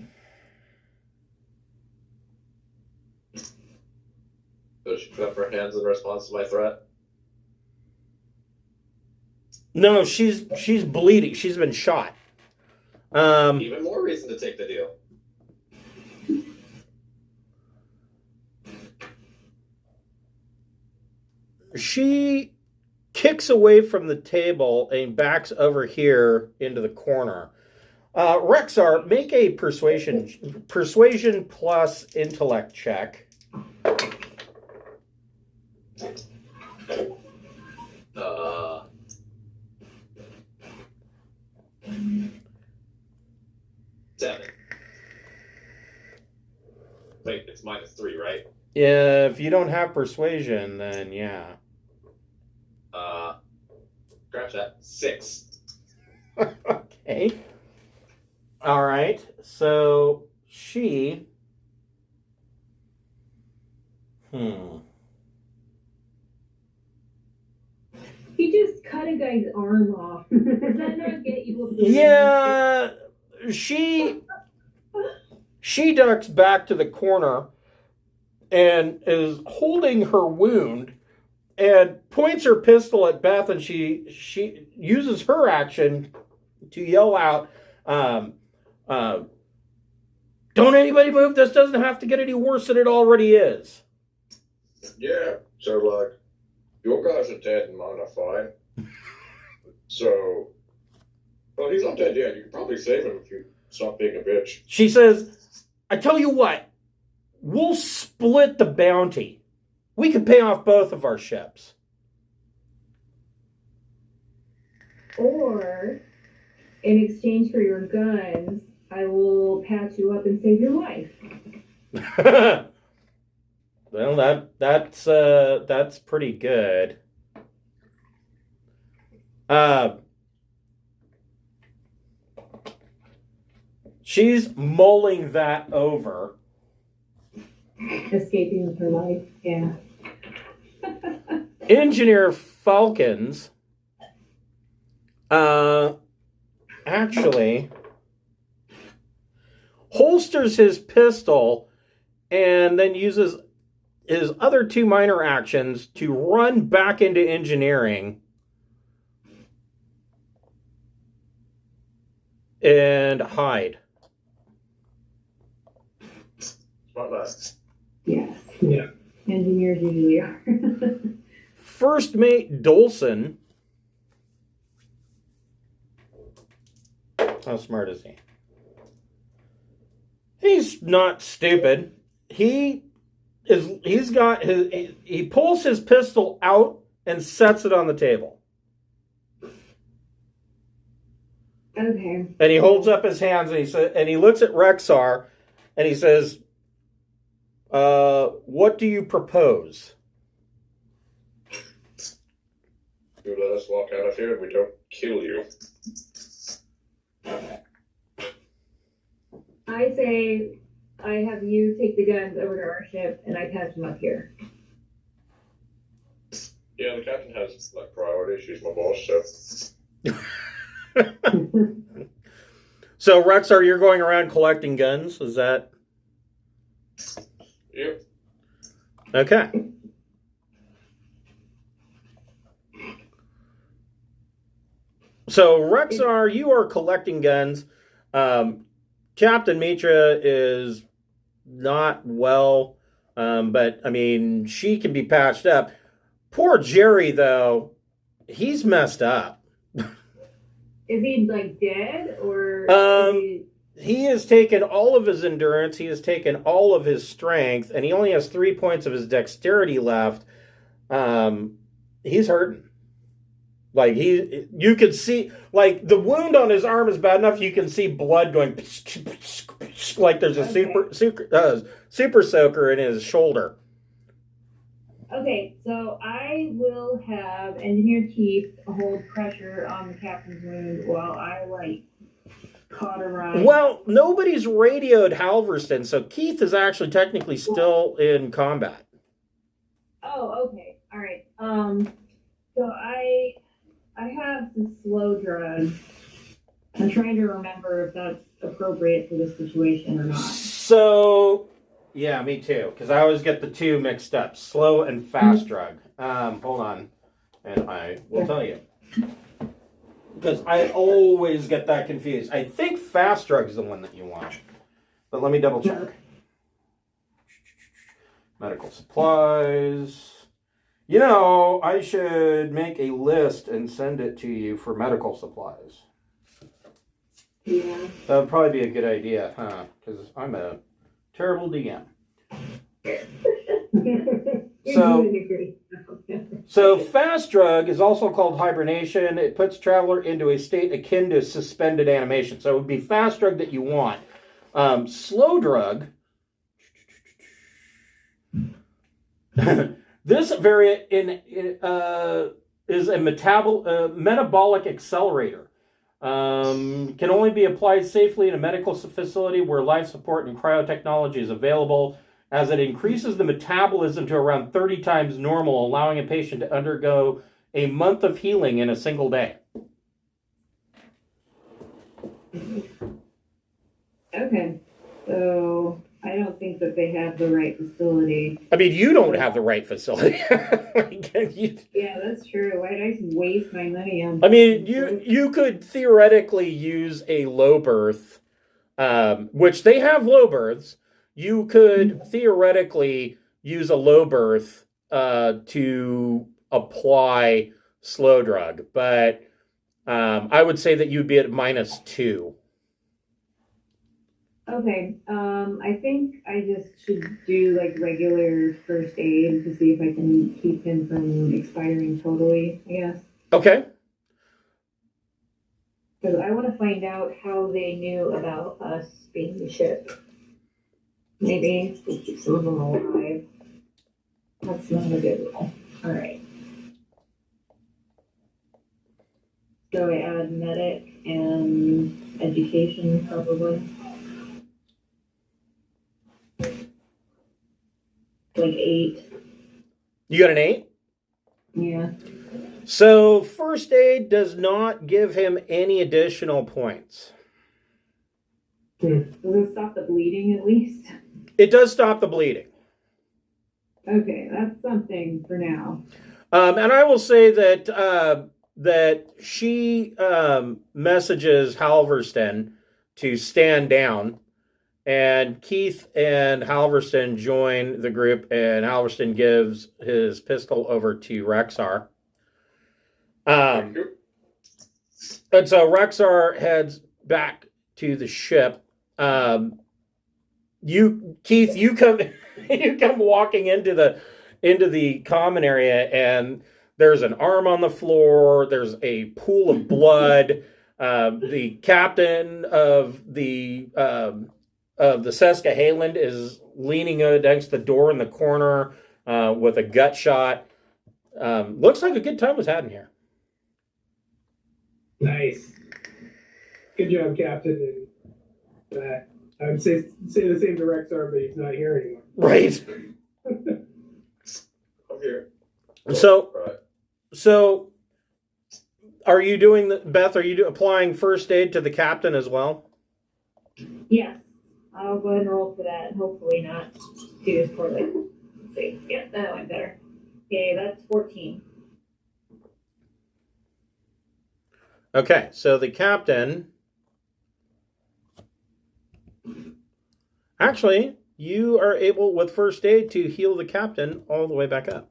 Does she put up her hands in response to my threat? No, she's bleeding. She's been shot. Even more reason to take the deal. She kicks away from the table and backs over here into the corner. Rexar, make a persuasion plus intellect check. Seven. Wait, it's -3, right? If you don't have persuasion, then yeah. Scratch that. 6. Okay. All right. So she. He just cut a guy's arm off. Does that not get you? Yeah. She ducks back to the corner and is holding her wound and points her pistol at Beth, and she uses her action to yell out, don't anybody move, this doesn't have to get any worse than it already is. Yeah, so like, your guys are dead and mine are fine. So, well, he's not dead yet. You can probably save him if you stop being a bitch. She says, I tell you what, we'll split the bounty. We could pay off both of our ships. Or, in exchange for your guns, I will patch you up and save your life. Well, that's pretty good. She's mulling that over. Escaping with her life, yeah. Engineer Falcons actually holsters his pistol and then uses his other 2 minor actions to run back into engineering and hide. Smart last. Yes. Yeah. Engineers usually are. First mate Dolson. How smart is he? He's not stupid. He pulls his pistol out and sets it on the table. Okay. And he holds up his hands and he looks at Rexar and he says, what do you propose? You let us walk out of here and we don't kill you. I say I have you take the guns over to our ship and I patch them up here. Yeah, the captain has like priority. She's my boss, so. So, Rexar, you're going around collecting guns? Is that... Yep. Okay. So, Rexar, you are collecting guns. Captain Mitra is not well, but, I mean, she can be patched up. Poor Jerry, though, he's messed up. Is he like dead or? He has taken all of his endurance. He has taken all of his strength, and he only has 3 points of his dexterity left. He's hurting. Like you could see, like the wound on his arm is bad enough. You can see blood going, like there's a super soaker in his shoulder. Okay, so I will have Engineer Keith hold pressure on the captain's wound while I cauterize. Well, nobody's radioed Halverston, so Keith is actually technically still in combat. Oh, okay, all right. So I have some slow drugs. I'm trying to remember if that's appropriate for this situation or not. So, yeah, me too, because I always get the two mixed up, slow and fast drug. Hold on, and I will tell you. Because I always get that confused. I think fast drug is the one that you want, but let me double check. Medical supplies. You know, I should make a list and send it to you for medical supplies. Yeah. That would probably be a good idea, huh? Because I'm a terrible DM. So fast drug is also called hibernation. It puts traveler into a state akin to suspended animation. So it would be fast drug that you want. Slow drug. This variant is a metabolic accelerator. Can only be applied safely in a medical facility where life support and cryotechnology is available, as it increases the metabolism to around 30 times normal, allowing a patient to undergo a month of healing in a single day. Okay, so I don't think that they have the right facility. I mean, you don't have the right facility. Yeah, that's true. Why did I waste my money on? I mean, you could theoretically use a low berth, which they have low berths. You could theoretically use a low berth to apply slow drug, but I would say that you'd be at -2. Okay, I think I just should do regular first aid to see if I can keep him from expiring totally, I guess. Okay. Because I want to find out how they knew about us being the ship. Maybe we keep some of them alive. That's not a good rule. All right. So I add medic and education probably. 8. You got an 8? Yeah. So first aid does not give him any additional points. Does it stop the bleeding at least? It does stop the bleeding. Okay, that's something for now. And I will say that that she messages Halverston to stand down, and Keith and Halverston join the group, and Halverston gives his pistol over to Rexar. And so Rexar heads back to the ship. Keith, you come walking into the common area, and there's an arm on the floor. There's a pool of blood. The captain of the Seskahalen is leaning against the door in the corner with a gut shot. Looks like a good time was had in here. Nice. Good job, Captain. And I would say the same to Rexar, but he's not here anymore. Right. I'm here. So, are you doing Beth? Are you applying first aid to the captain as well? Yes. I'll go ahead and roll for that, and hopefully not do as poorly. Let's see. Yep, that went better. Okay, that's 14. Okay, so the captain... Actually, you are able, with first aid, to heal the captain all the way back up.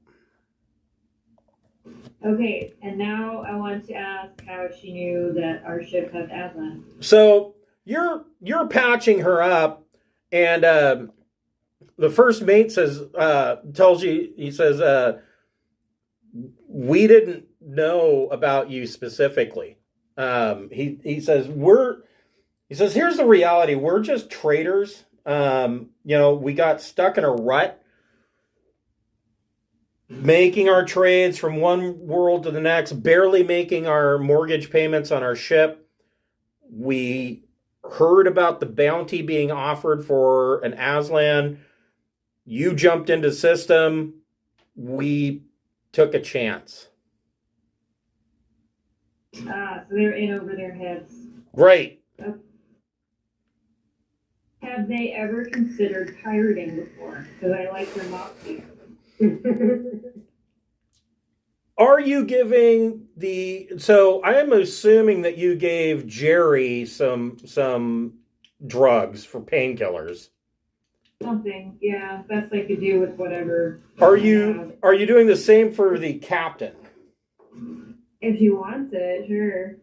Okay, and now I want to ask how she knew that our ship had Aslan. So you're patching her up, and the first mate says tells you, he says, we didn't know about you specifically. He says here's the reality. We're just traders. We got stuck in a rut making our trades from one world to the next, barely making our mortgage payments on our ship. We heard about the bounty being offered for an Aslan. You jumped into the system. We took a chance. So they're in over their heads. Right. Have they ever considered pirating before? Because I like their moxie. Are you giving so I am assuming that you gave Jerry some drugs for painkillers. Something, yeah, best I could do with whatever. Are you doing the same for the captain? If you want it, sure.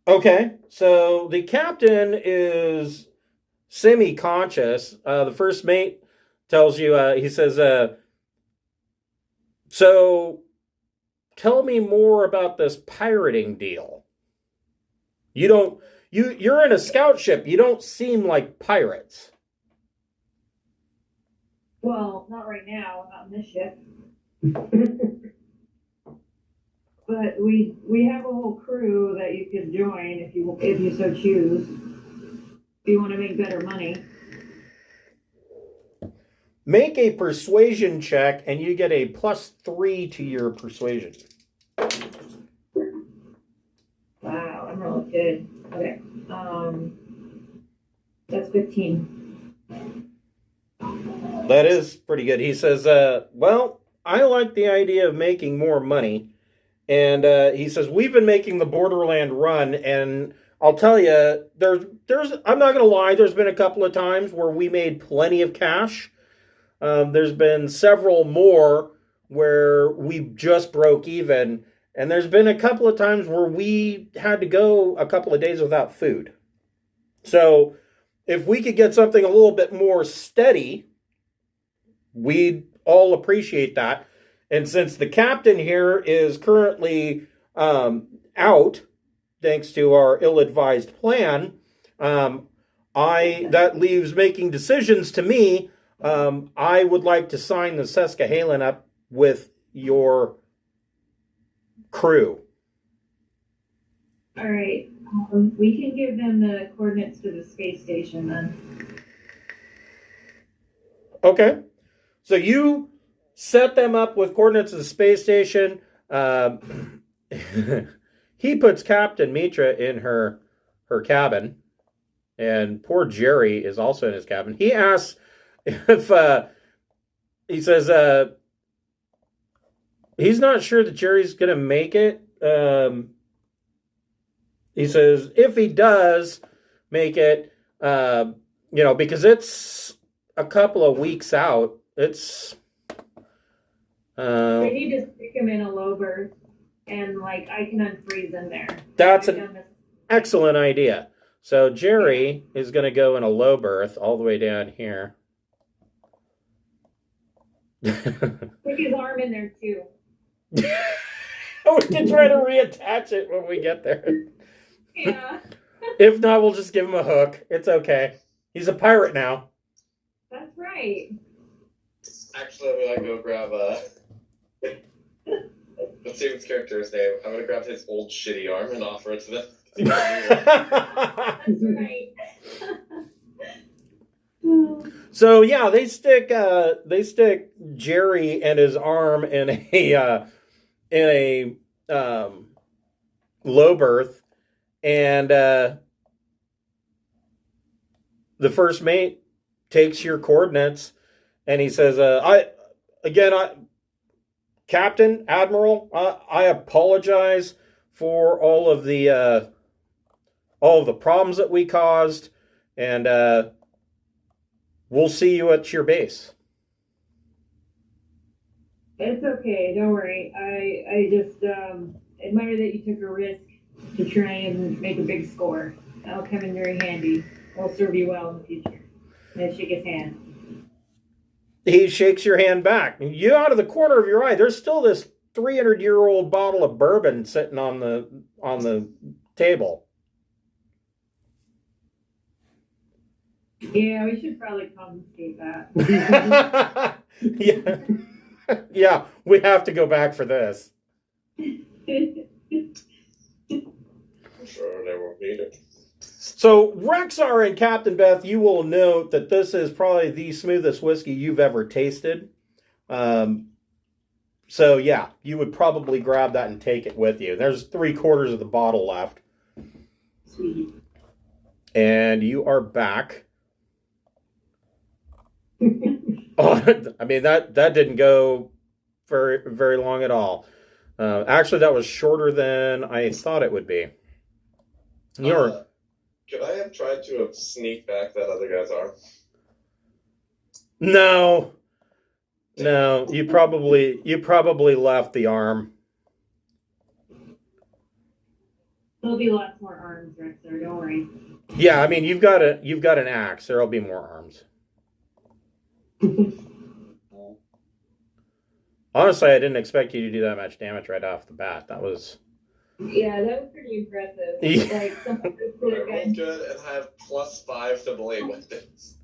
Okay, so the captain is semi-conscious. The first mate tells you, he says, so tell me more about this pirating deal. You're in a scout ship. You don't seem like pirates. Well, not right now, not in this ship. But we have a whole crew that you could join if you so choose. If you want to make better money. Make a persuasion check, and you get a +3 to your persuasion. Wow, I'm really good. Okay. That's 15. That is pretty good. He says, well, I like the idea of making more money. And he says, we've been making the Borderland run, and I'll tell you, I'm not going to lie, there's been a couple of times where we made plenty of cash. There's been several more where we just broke even, and there's been a couple of times where we had to go a couple of days without food. So if we could get something a little bit more steady, we'd all appreciate that. And since the captain here is currently out, thanks to our ill-advised plan, that leaves making decisions to me. I would like to sign the Seskahalen up with your crew. All right. We can give them the coordinates to the space station then. Okay. So you set them up with coordinates of the space station. He puts Captain Mitra in her cabin, and poor Jerry is also in his cabin. He asks if he says he's not sure that Jerry's going to make it. He says if he does make it, because it's a couple of weeks out. It's We need to stick him in a low berth, and I can unfreeze him there. That's an excellent idea. So Jerry is going to go in a low berth all the way down here. Stick his arm in there too. We can try to reattach it when we get there. Yeah. If not, we'll just give him a hook. It's okay. He's a pirate now. That's right. Actually, I'm gonna go grab let's see his character's name. I'm gonna grab his old shitty arm and offer it to them. That's right. So yeah, they stick Jerry and his arm in a low berth, and the first mate takes your coordinates, and he says, Captain, Admiral, I apologize for all of the problems that we caused, and we'll see you at your base. It's okay, don't worry. I just admire that you took a risk to try and make a big score. That'll come in very handy. It'll serve you well in the future. And I shake his hand. He shakes your hand back. You, out of the corner of your eye, there's still this 300-year-old bottle of bourbon sitting on the table. Yeah, we should probably confiscate that. Yeah. Yeah, we have to go back for this. I'm sure they won't need it. So, Rexar and Captain Beth, you will note that this is probably the smoothest whiskey you've ever tasted. So, yeah, you would probably grab that and take it with you. There's 3/4 of the bottle left. Sweet. And you are back. Oh, I mean, that didn't go very, very long at all. Actually, that was shorter than I thought it would be. You're... Could I have tried to have sneaked back that other guy's arm? No, you probably left the arm. There'll be lots more arms, Rexar, don't worry. Yeah, I mean, you've got an axe. There'll be more arms. Honestly, I didn't expect you to do that much damage right off the bat. That was... Yeah, that was pretty impressive. Yeah. Like, something I really rolled good and have +5 to blade weapons.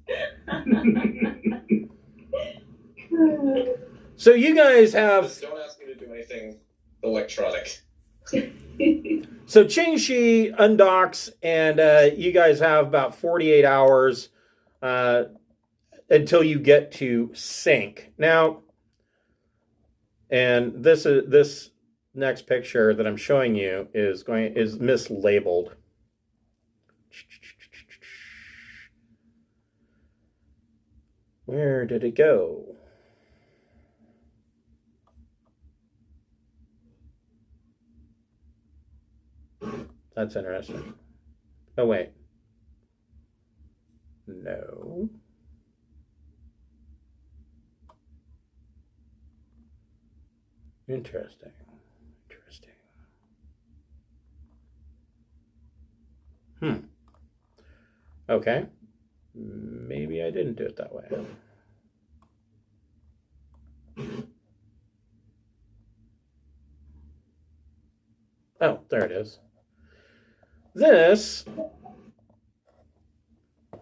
So you guys have... Just don't ask me to do anything electronic. So Qingxi undocks, and you guys have about 48 hours until you get to sync. Now, and this next picture that I'm showing you is mislabeled. Where did it go? That's interesting. Oh, wait. No. Interesting. Okay. Maybe I didn't do it that way. Oh, there it is. This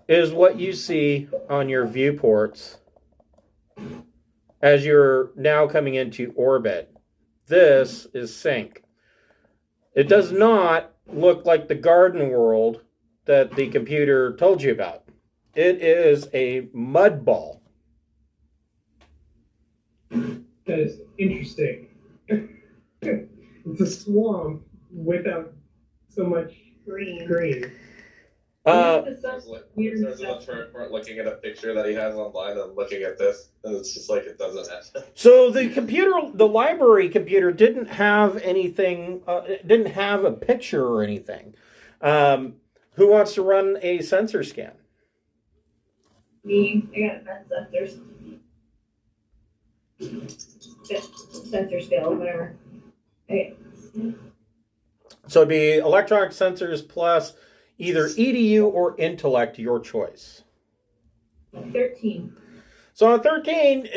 is what you see on your viewports as you're now coming into orbit. This is sync. It does not look like the garden world that the computer told you about. It is a mud ball. That is interesting. It's a swamp without so much green. green. Listeners of the turret weren't looking at a picture that he has online and looking at this, and it's just like it doesn't happen. So the library computer didn't have anything, didn't have a picture or anything. Who wants to run a sensor scan? Me, I got advanced sensors. Sensor scale, whatever. Okay. So it'd be electronic sensors plus either EDU or intellect, your choice. 13. So on 13,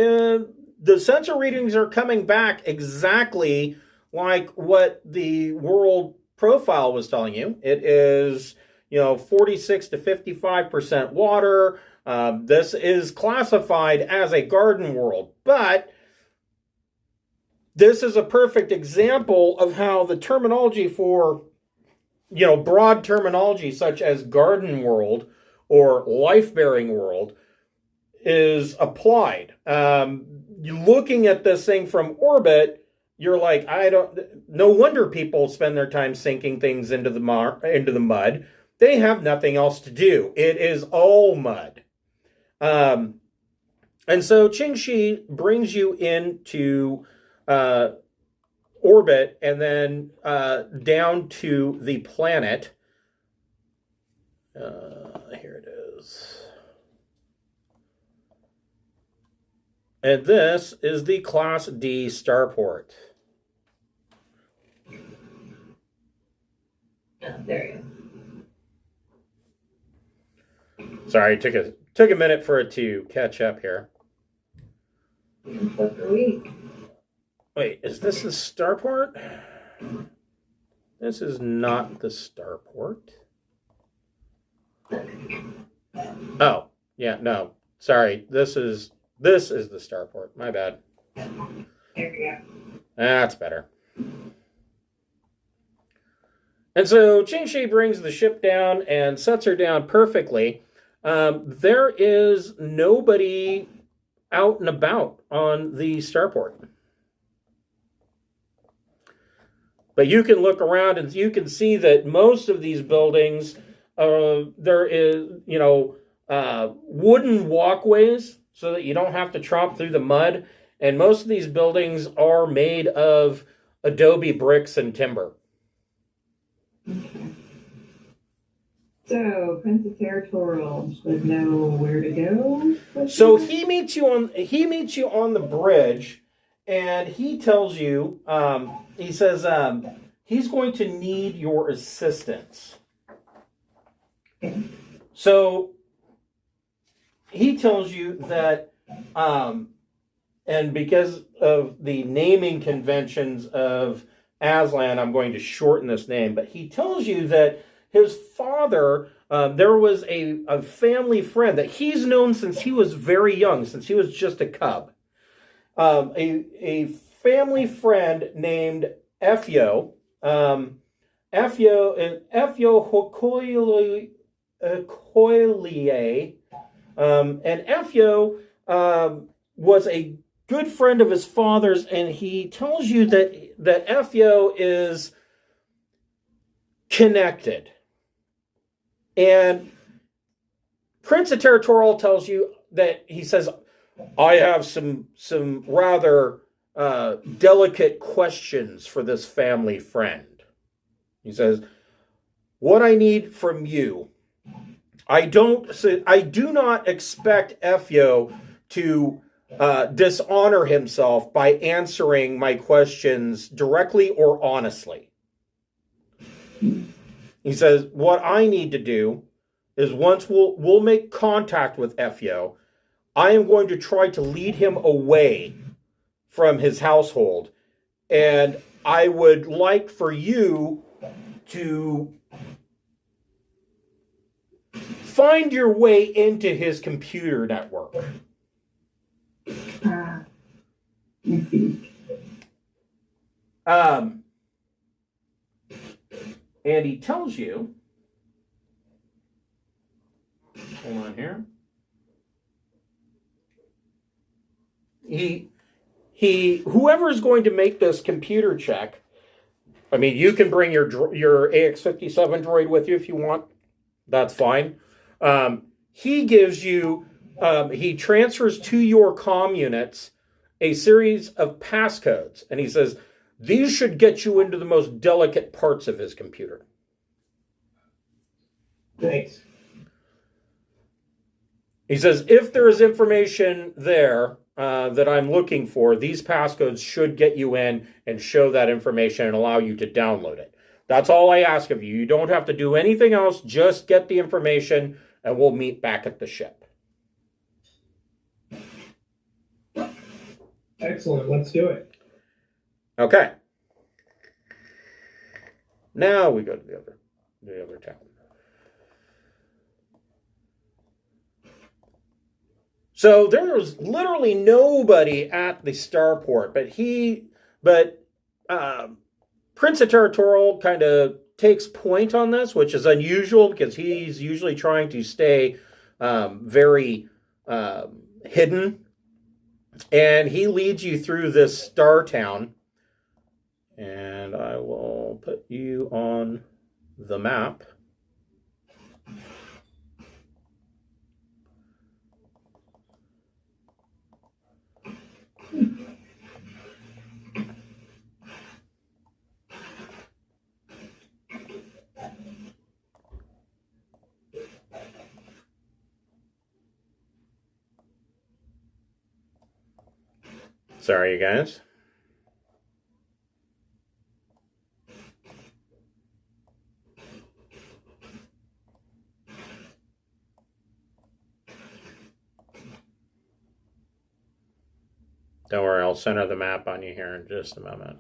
the sensor readings are coming back exactly like what the world profile was telling you. It is, 46 to 55% water. This is classified as a garden world, but this is a perfect example of how the terminology for, broad terminology such as garden world or life-bearing world is applied. Looking at this thing from orbit, you're like, no wonder people spend their time sinking things into the mud. They have nothing else to do. It is all mud. And so Qingxi brings you into orbit and then down to the planet. Here it is. And this is the Class D starport. Oh, there you Sorry, it took a minute for it to catch up here. go. Flip the week. Wait, is this the starport? This is not the starport. Oh, yeah, no. Sorry, this is the starport. My bad. There you go. That's better. And so Chain brings the ship down and sets her down perfectly. There is nobody out and about on the starport. But you can look around and you can see that most of these buildings, there is, wooden walkways so that you don't have to tromp through the mud. And most of these buildings are made of adobe bricks and timber. Okay. So, Prince of Territorial would know where to go. So he meets you on the bridge, and he tells you, he says he's going to need your assistance. Okay. So he tells you that, and because of the naming conventions of Aslan, I'm going to shorten this name, but he tells you that his father, there was a family friend that he's known since he was very young, since he was just a cub. A family friend named Efyo. Efyo Hokoilie. And Efyo was a good friend of his father's, and he tells you that Efyo is connected. And Prince of Territorial tells you that he says, I have some rather delicate questions for this family friend. He says, what I need from you, I do not expect Efyo to dishonor himself by answering my questions directly or honestly. He says, what I need to do is once we'll make contact with Efyo, I am going to try to lead him away from his household. And I would like for you to find your way into his computer network. I see. And he tells you, hold on here. Whoever's going to make this computer check, I mean, you can bring your AX-57 droid with you if you want. That's fine. He gives you, he transfers to your comm units a series of passcodes. And he says, these should get you into the most delicate parts of his computer. Thanks. He says, if there is information there that I'm looking for, these passcodes should get you in and show that information and allow you to download it. That's all I ask of you. You don't have to do anything else. Just get the information and we'll meet back at the ship. Excellent. Let's do it. Okay. Now we go to the other town. So there was literally nobody at the starport, but Prince of Territorial kind of takes point on this, which is unusual because he's usually trying to stay very hidden. And he leads you through this star town. And I will put you on the map. Sorry, you guys. Don't worry, I'll center the map on you here in just a moment.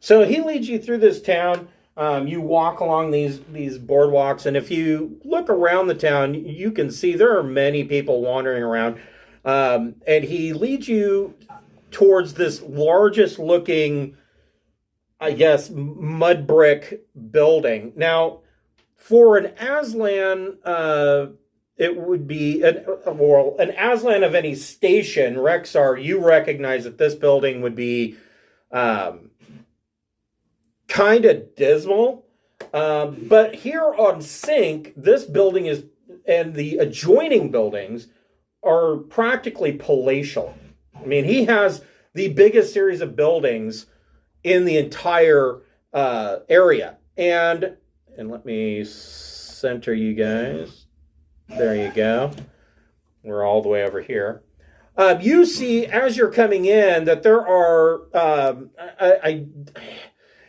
So he leads you through this town. You walk along these boardwalks, and if you look around the town, you can see there are many people wandering around. And he leads you towards this largest looking, I guess, mud brick building. Now, for an Aslan, it would be an Aslan of any station, Rexar, you recognize that this building would be kind of dismal. But here on Sync, this building is, and the adjoining buildings are practically palatial. I mean, he has the biggest series of buildings in the entire area. And let me center you guys. There you go. We're all the way over here. You see, as you're coming in, that there are,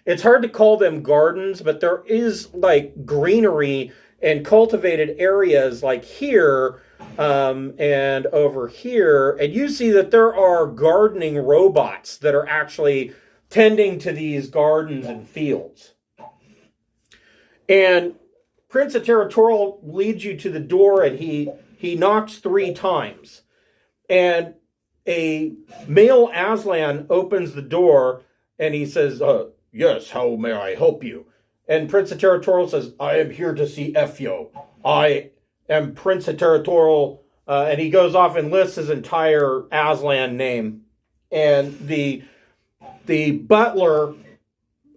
it's hard to call them gardens, but there is like greenery and cultivated areas like here and over here. And you see that there are gardening robots that are actually tending to these gardens and fields. And Prince of Territorial leads you to the door, and he knocks 3 times. And a male Aslan opens the door, and he says, yes, how may I help you? And Prince of Territorial says, I am here to see Efyo. I am Prince of Territorial. And he goes off and lists his entire Aslan name. And the butler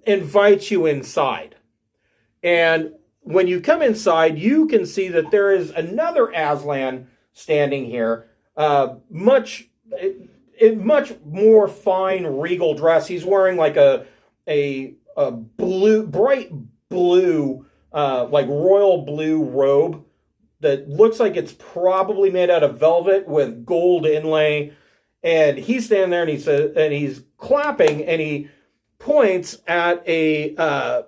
invites you inside. And when you come inside, you can see that there is another Aslan standing here, much more fine regal dress. He's wearing like a blue, bright blue, like royal blue robe that looks like it's probably made out of velvet with gold inlay. And he's standing there, and he says, and he's clapping, and he points at a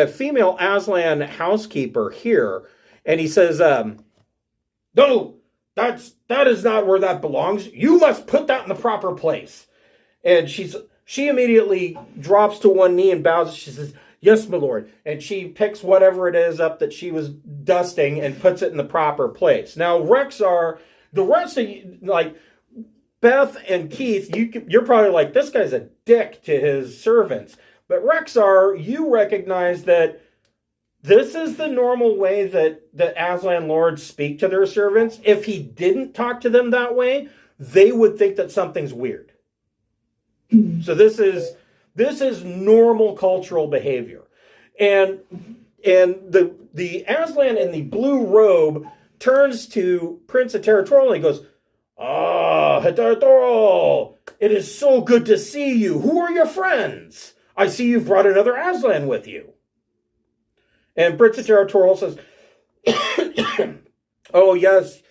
female Aslan housekeeper here, and he says, "No, that is not where that belongs. You must put that in the proper place." And she immediately drops to one knee and bows. She says, "Yes, my lord." And she picks whatever it is up that she was dusting and puts it in the proper place. Now, Rexar, the rest of you, like Beth and Keith, you're probably like, this guy's a dick to his servants. But Rexar, you recognize that this is the normal way that Aslan lords speak to their servants. If he didn't talk to them that way, they would think that something's weird. So this is normal cultural behavior. And the Aslan in the blue robe turns to Prince of Territorial and he goes, "Ah, Territorial, it is so good to see you. Who are your friends? I see you've brought another Aslan with you." And Prince of Territorial says, "Oh, yes.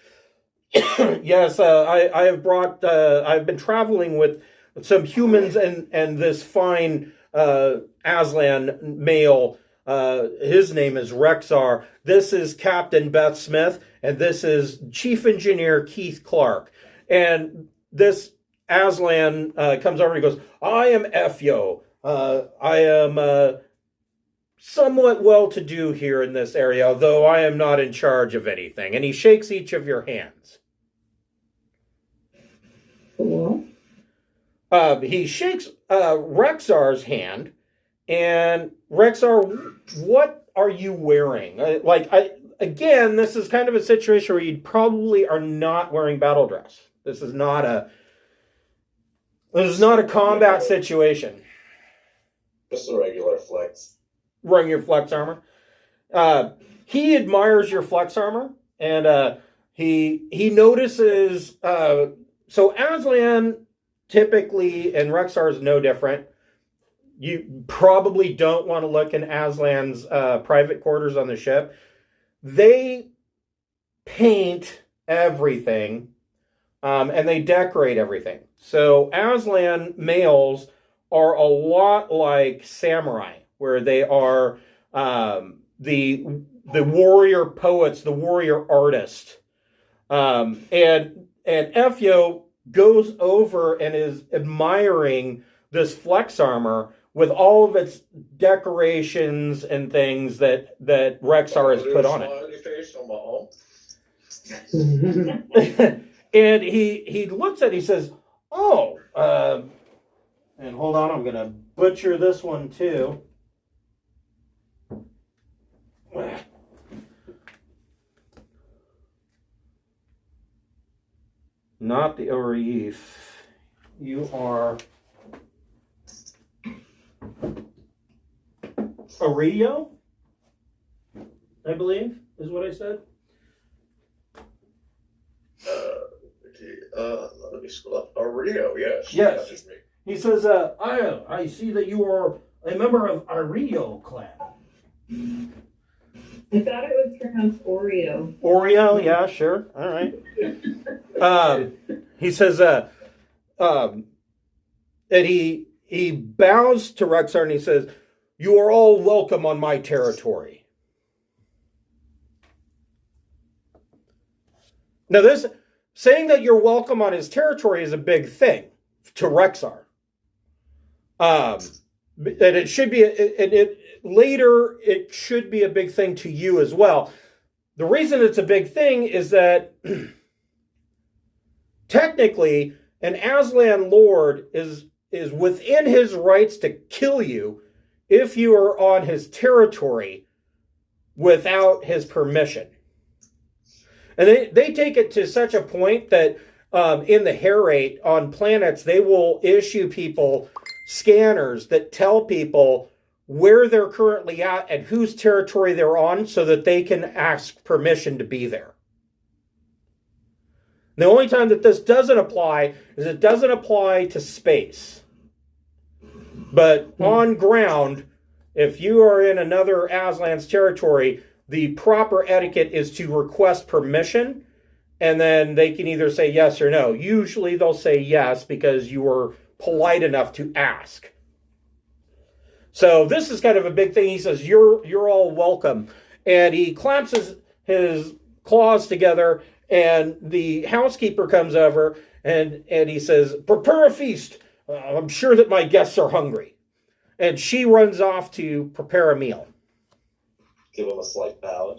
Yes, I have brought, I've been traveling with some humans and this fine Aslan male. His name is Rexar. This is Captain Beth Smith, and this is Chief Engineer Keith Clark." And this Aslan comes over and he goes, "I am Efyo. I am somewhat well-to-do here in this area, though I am not in charge of anything." And he shakes each of your hands. Cool. He shakes Rexar's hand, and Rexar, what are you wearing? Again, this is kind of a situation where you probably are not wearing battle dress. This is not a combat situation. Just a regular flex. Wearing your flex armor. He admires your flex armor, and he notices. So Aslan typically, and Rexar is no different. You probably don't want to look in Aslan's private quarters on the ship. They paint everything, and they decorate everything. So Aslan males are a lot like samurai, where they are the warrior poets, the warrior artist, and Efyo goes over and is admiring this flex armor with all of its decorations and things that Rexar has put on it. And he looks at it, he says, "Oh, and hold on, I'm going to butcher this one too." Not the Orif. You are Ario, I believe, is what I said. Let me scroll up. Ario, yes. Yes. That is me. He says, I see that you are a member of Ario clan. I thought it was pronounced Oreo. Oreo, yeah, sure. All right. He says, and he bows to Rexar and he says, "You are all welcome on my territory." Now, this saying that you're welcome on his territory is a big thing to Rexar. And it should be, later, it should be a big thing to you as well. The reason it's a big thing is that technically, an Aslan Lord is within his rights to kill you if you are on his territory without his permission. And they take it to such a point that in the hair rate on planets, they will issue people scanners that tell people where they're currently at and whose territory they're on so that they can ask permission to be there. The only time that this doesn't apply is it doesn't apply to space. But on ground, if you are in another Aslan's territory, the proper etiquette is to request permission, and then they can either say yes or no. Usually they'll say yes because you were polite enough to ask. So this is kind of a big thing. He says, you're all welcome. And he clamps his claws together, and the housekeeper comes over, and he says, "Prepare a feast. I'm sure that my guests are hungry." And she runs off to prepare a meal. Give him a slight bow.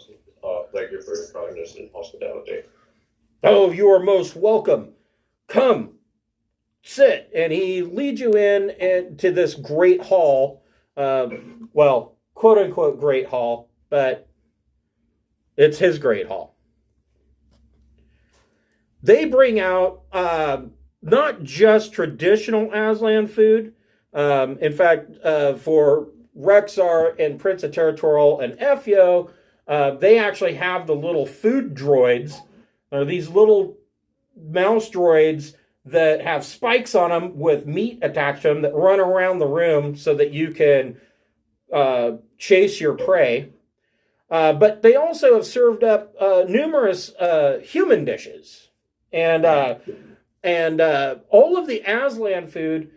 Thank you for your kindness and hospitality. "Oh, you are most welcome. Come, sit." And he leads you in to this great hall. Well, quote unquote great hall, but it's his great hall. They bring out not just traditional Aslan food. In fact, for Rexar and Prince of Territorial and Efyo, they actually have the little food droids, or these little mouse droids that have spikes on them with meat attached to them that run around the room so that you can chase your prey. But they also have served up numerous human dishes. And all of the Aslan food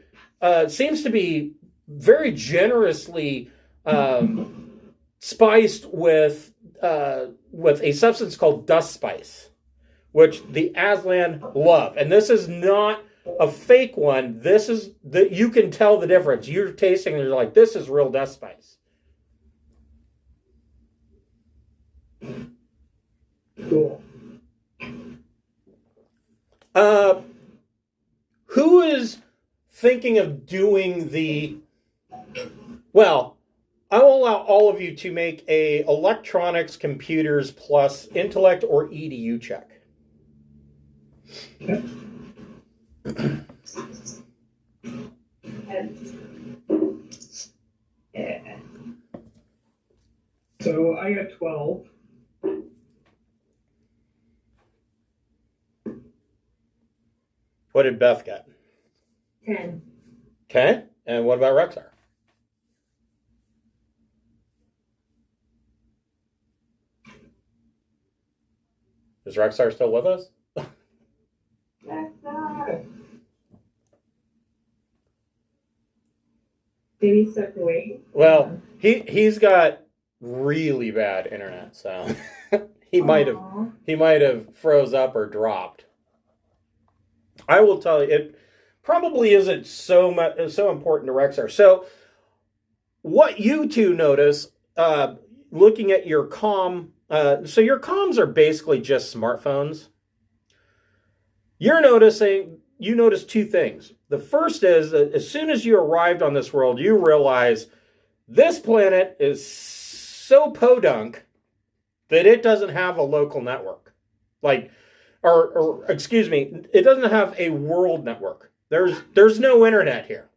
seems to be very generously spiced with a substance called dust spice, which the Aslan love. And this is not a fake one. This is you can tell the difference. You're tasting and you're like, this is real dust spice. Cool. Who is thinking of doing well, I will allow all of you to make a electronics, computers plus intellect or EDU check. Yeah. So I got 12. What did Beth get? 10. Okay. And what about Rexar? Is Rexar still with us? Did he step away? Well, he's got really bad internet, so he might have froze up or dropped. I will tell you, it probably isn't so important to Rexar. So, what you two notice, looking at your comm, so your comms are basically just smartphones. You notice two things. The first is that as soon as you arrived on this world, you realize this planet is so podunk that it doesn't have a local network. Or excuse me, it doesn't have a world network. There's no internet here.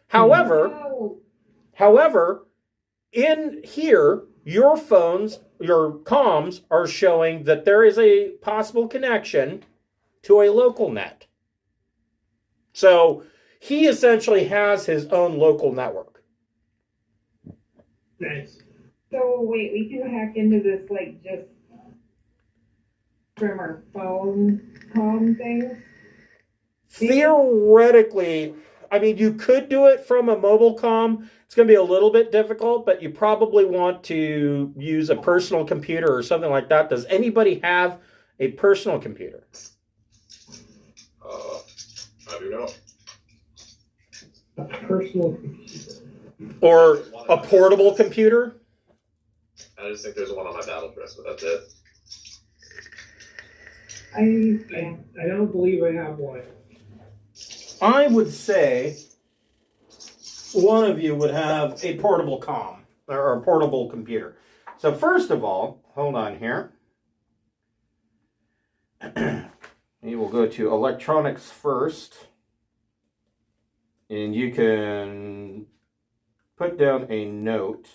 However, in here, your phones, your comms are showing that there is a possible connection to a local net. So he essentially has his own local network. Nice. So wait, we can hack into this just from our phone comm thing? Theoretically, I mean, you could do it from a mobile comm. It's going to be a little bit difficult, but you probably want to use a personal computer or something like that. Does anybody have a personal computer? I do know. A personal computer. Or a portable computer? I just think there's one on my battle dress, but that's it. I don't believe I have one. I would say one of you would have a portable comm or a portable computer. So first of all, hold on here. You will go to electronics first, and you can put down a note.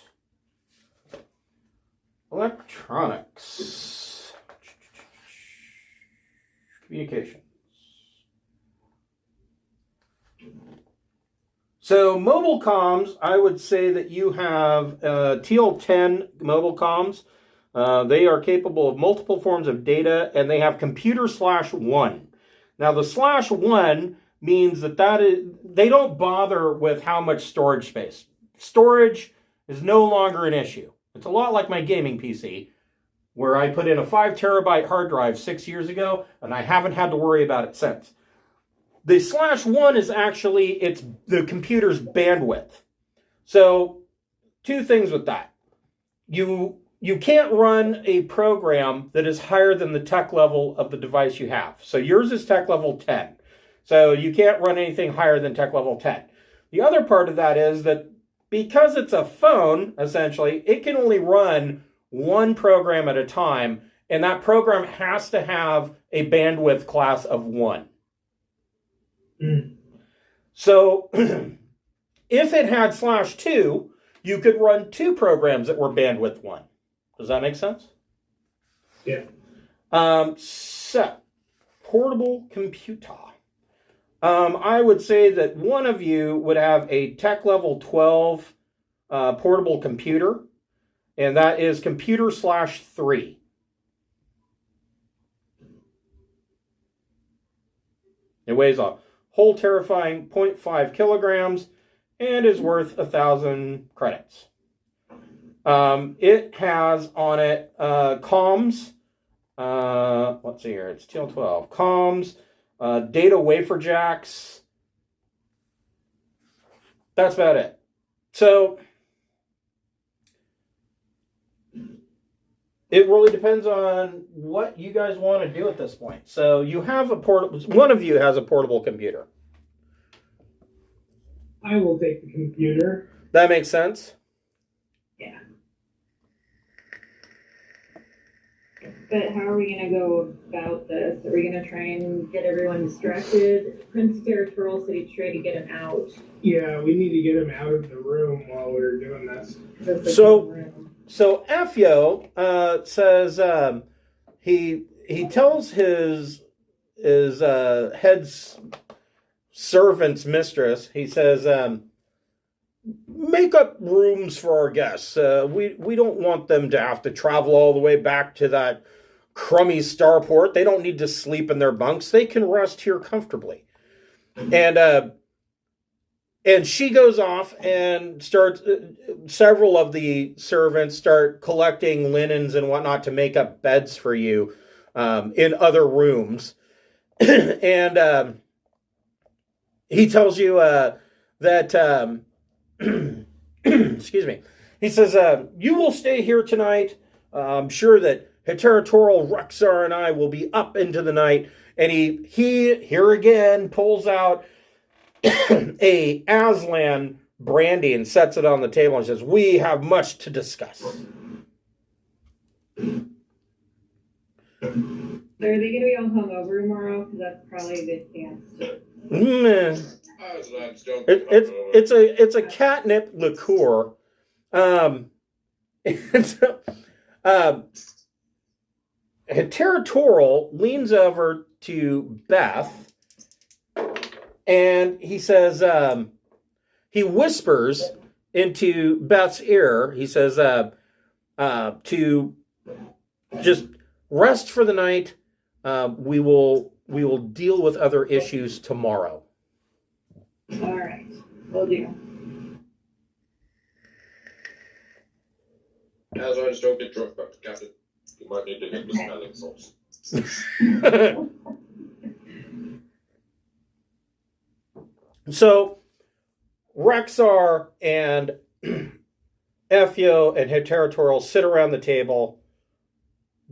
Electronics. Communications. So mobile comms, I would say that you have TL10 mobile comms. They are capable of multiple forms of data, and they have computer /1. Now the /1 means they don't bother with how much storage space. Storage is no longer an issue. It's a lot like my gaming PC, where I put in a 5 terabyte hard drive 6 years ago, and I haven't had to worry about it since. The /1 is actually, it's the computer's bandwidth. So, two things with that. You can't run a program that is higher than the tech level of the device you have. So yours is tech level 10. So you can't run anything higher than tech level 10. The other part of that is that because it's a phone, essentially, it can only run one program at a time, and that program has to have a bandwidth class of 1. So if it had /2, you could run 2 programs that were bandwidth 1. Does that make sense? Yeah. So, portable computer. I would say that one of you would have a tech level 12 portable computer, and that is computer /3. It weighs a whole terrifying 0.5 kilograms and is worth 1,000 credits. It has on it comms. Let's see here. It's TL12. Comms, data wafer jacks. That's about it. So it really depends on what you guys want to do at this point. So you have one of you has a portable computer. I will take the computer. That makes sense? Yeah. But how are we going to go about this? Are we going to try and get everyone distracted? Prince Territorial City, try to get him out. Yeah, we need to get him out of the room while we're doing this. So Efio says he tells his head servant's mistress. He says, make up rooms for our guests. We don't want them to have to travel all the way back to that crummy starport. They don't need to sleep in their bunks. They can rest here comfortably. And she goes off and starts. Several of the servants start collecting linens and whatnot to make up beds for you in other rooms. And he tells you that. Excuse me. He says, you will stay here tonight. I'm sure that Heterotoral Rexar and I will be up into the night. And he here again pulls out a Aslan brandy and sets it on the table and says, we have much to discuss. So are they going to be all hungover tomorrow? Because that's probably a good chance. It's a catnip liqueur. Territorial leans over to Beth, and he says, he whispers into Beth's ear. He says, to just rest for the night. We will deal with other issues tomorrow. All right, will do. As I just don't get drunk, Dr. Captain. You might need to hit the smelling salts. So, Rexar and Effio and Heterotoral sit around the table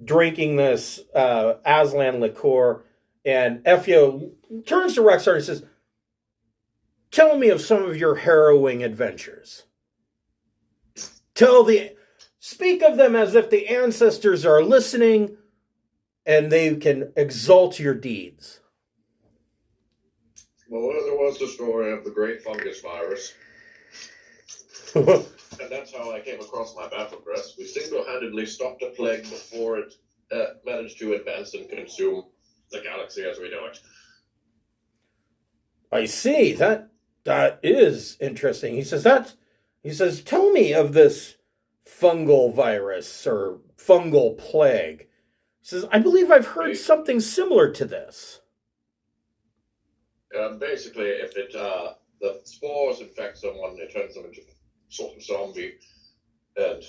drinking this Aslan liqueur, and Effio turns to Rexar and says, tell me of some of your harrowing adventures. Speak of them as if the ancestors are listening and they can exalt your deeds. Well, there was the story of the great fungus virus. And that's how I came across my battle dress. We single-handedly stopped a plague before it managed to advance and consume the galaxy as we know it. I see. That is interesting. He says, tell me of this fungal virus or fungal plague. He says, I believe I've heard something similar to this. Basically, if the spores infect someone, it turns them into sort of zombie. And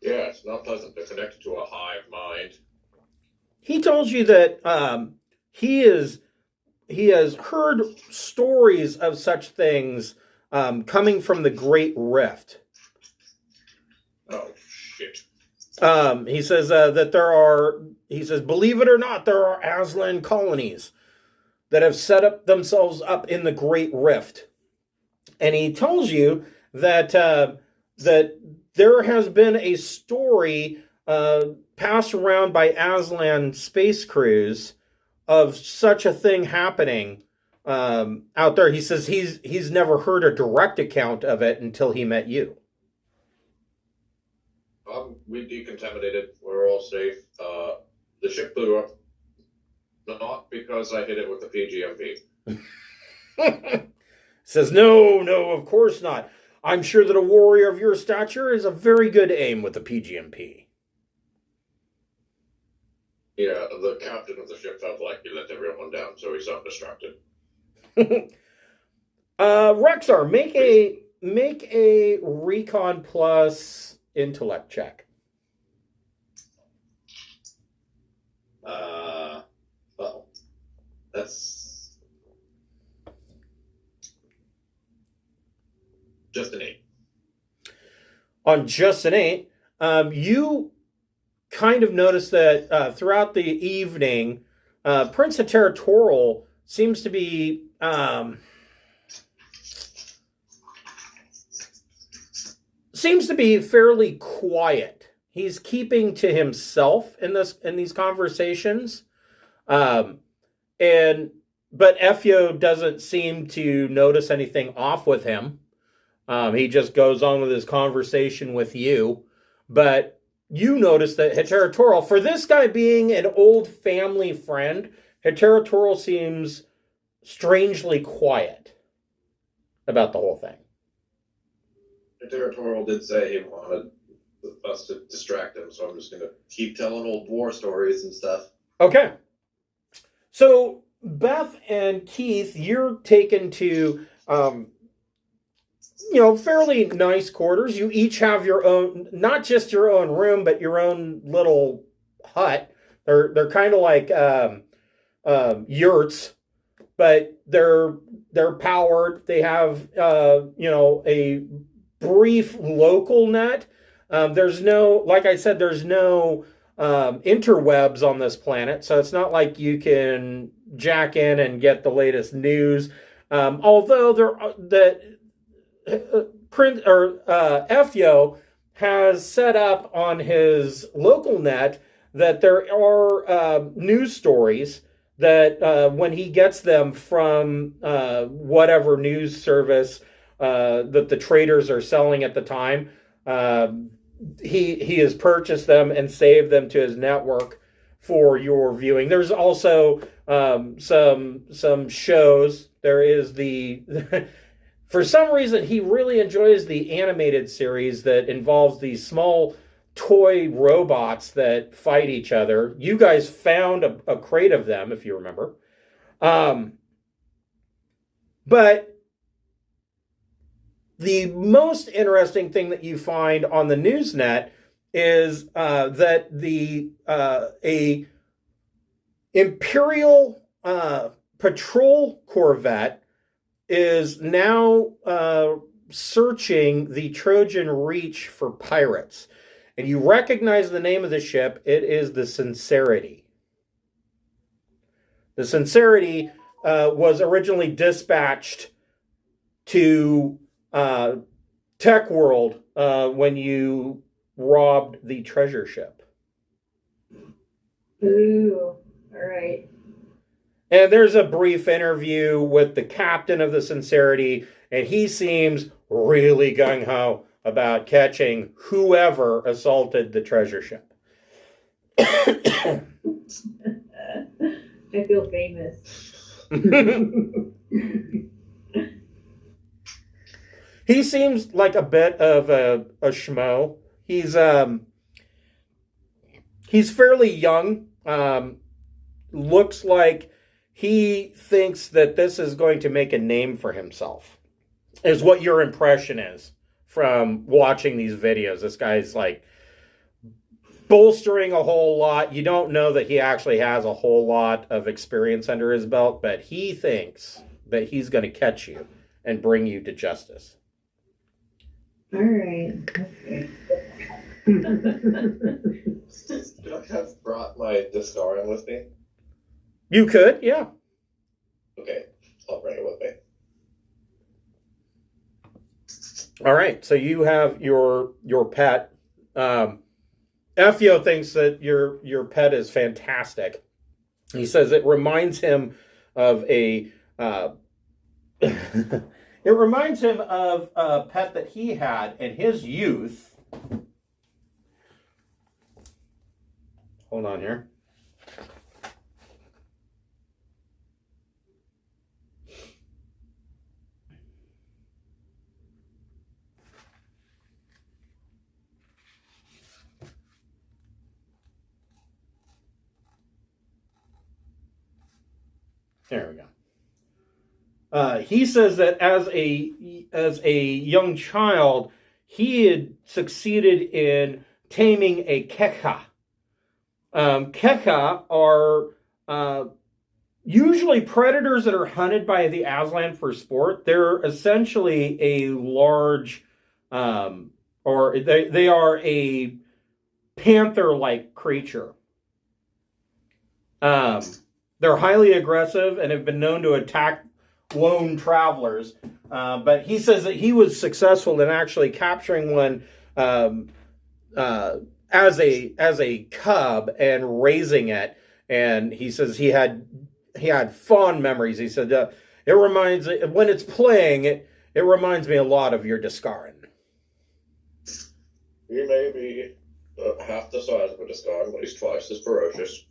yeah, it's not pleasant. They're connected to a hive mind. He tells you that he has heard stories of such things coming from the Great Rift. Oh, shit. He says that believe it or not, there are Aslan colonies that have set up themselves up in the Great Rift. And he tells you that that there has been a story passed around by Aslan space crews of such a thing happening out there. He says he's never heard a direct account of it until he met you. We decontaminated. We're all safe. The ship blew up. Not because I hit it with the PGMP. Says, no, of course not. I'm sure that a warrior of your stature is a very good aim with the PGMP. Yeah, the captain of the ship felt like he let everyone down, so he self-destructed. Rexar, make a Recon plus intellect check. Well, that's just an 8. On just an 8, you kind of notice that throughout the evening, Prince Heterotoral seems to be fairly quiet. He's keeping to himself in these conversations, but Effio doesn't seem to notice anything off with him. He just goes on with his conversation with you, but you notice that Heterotoral, for this guy being an old family friend, Territorial seems strangely quiet about the whole thing. The Territorial did say he wanted us to distract him, so I'm just going to keep telling old war stories and stuff. Okay. So, Beth and Keith, you're taken to, fairly nice quarters. You each have your own, not just your own room, but your own little hut. They're kind of like yurts, but they're powered. They have, a brief local net. There's no, like I said, there's no interwebs on this planet, so it's not like you can jack in and get the latest news. Although Fyo has set up on his local net that there are news stories that when he gets them from whatever news service that the traders are selling at the time, he has purchased them and saved them to his network for your viewing. There's also some shows. There is for some reason he really enjoys the animated series that involves these small toy robots that fight each other. You guys found a crate of them, if you remember. But the most interesting thing that you find on the Newsnet is that a Imperial patrol corvette is now searching the Trojan Reach for pirates. And you recognize the name of the ship. It is the Sincerity. The Sincerity was originally dispatched to Tech World when you robbed the treasure ship. Ooh, all right. And there's a brief interview with the captain of the Sincerity, and he seems really gung-ho about catching whoever assaulted the treasure ship. I feel famous. He seems like a bit of a schmo. He's fairly young. Looks like he thinks that this is going to make a name for himself, is what your impression is from watching these videos. This guy's like bolstering a whole lot. You don't know that he actually has a whole lot of experience under his belt, but he thinks that he's going to catch you and bring you to justice. All right. Okay. Do I have brought my Discaran with me? You could, yeah. Okay, I'll bring it with me. All right, so you have your pet. Fio thinks that your pet is fantastic. He says it reminds him of a it reminds him of a pet that he had in his youth. Hold on here. There we go. He says that as a young child, he had succeeded in taming a keka. Keka are usually predators that are hunted by the Aslan for sport. They're essentially a large, or they are a panther-like creature. They're highly aggressive and have been known to attack lone travelers. But he says that he was successful in actually capturing one as a cub and raising it. And he says he had fond memories. He said it reminds, when it's playing, it reminds me a lot of your Discaran. He may be half the size of a Discaran, but he's twice as ferocious.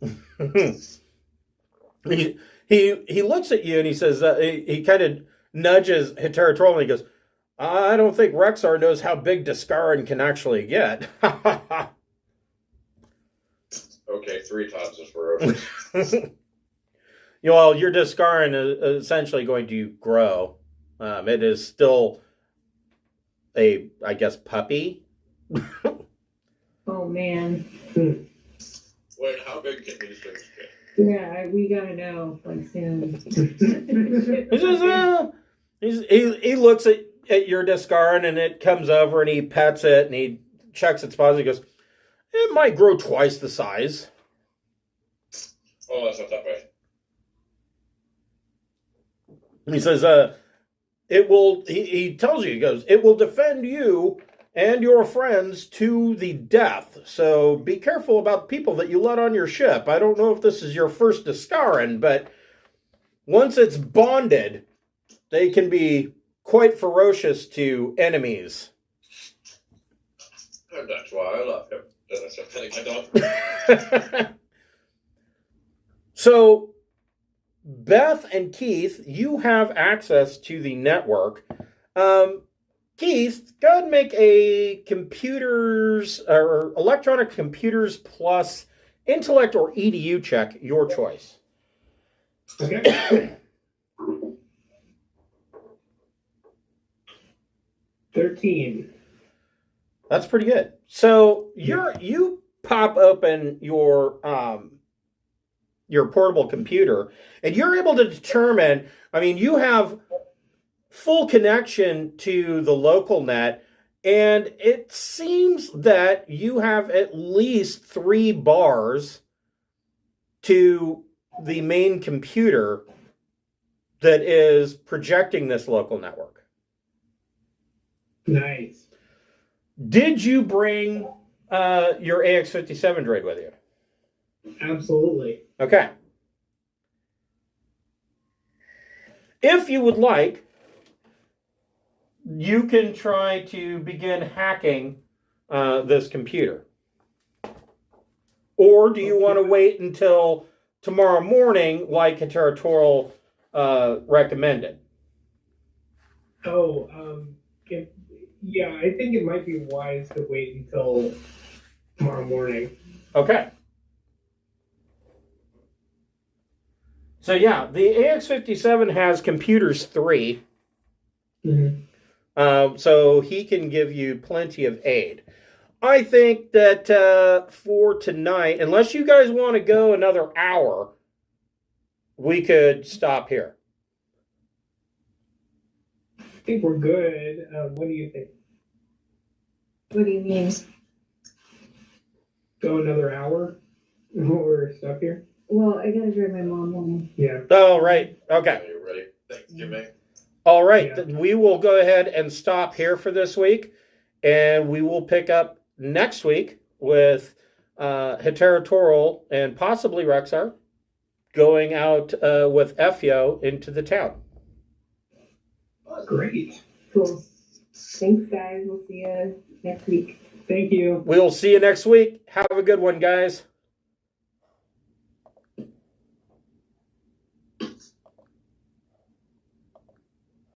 he looks at you and he says, he kind of nudges Hiteratrol and he goes, I don't think Rexar knows how big Discaran can actually get. Okay, 3 times as ferocious. Well, your Discaran is essentially going to grow. It is still a, I guess, puppy. Oh man. Wait, how big can these things get? Yeah, we gotta know like soon. He says, he looks at your Discaran and it comes over and he pets it and he checks its paws and he goes, it might grow twice the size. Oh, that's not that bad. He says, it will, he tells you, he goes, it will defend you and your friends to the death. So be careful about people that you let on your ship. I don't know if this is your first Discaran, but once it's bonded, they can be quite ferocious to enemies. And that's why I love him. Then I start petting my dog. So, Beth and Keith, you have access to the network. Keith, go ahead and make a computers or electronic computers plus intellect or EDU check, your choice. Okay. 13. That's pretty good. So you pop open your portable computer, and you're able to determine. I mean, you have full connection to the local net, and it seems that you have at least 3 bars to the main computer that is projecting this local network. Nice. Did you bring your AX-57 droid with you? Absolutely. Okay. If you would like, you can try to begin hacking this computer. Or do you want to wait until tomorrow morning, like a territorial recommended? Yeah, I think it might be wise to wait until tomorrow morning. Okay. So yeah, the AX-57 has computers 3. Mm-hmm. So he can give you plenty of aid. I think that for tonight, unless you guys want to go another hour, we could stop here. I think we're good. What do you think? What do you mean? Go another hour? We're stuck here? Well, I gotta drive my mom home. Yeah. Oh, right. Okay. Are you ready? Thanksgiving. All right. Yeah. We will go ahead and stop here for this week, and we will pick up next week with Hiteratoril and possibly Rexar going out with Effio into the town. Great. Cool. Thanks, guys. We'll see you next week. Thank you. We'll see you next week. Have a good one, guys.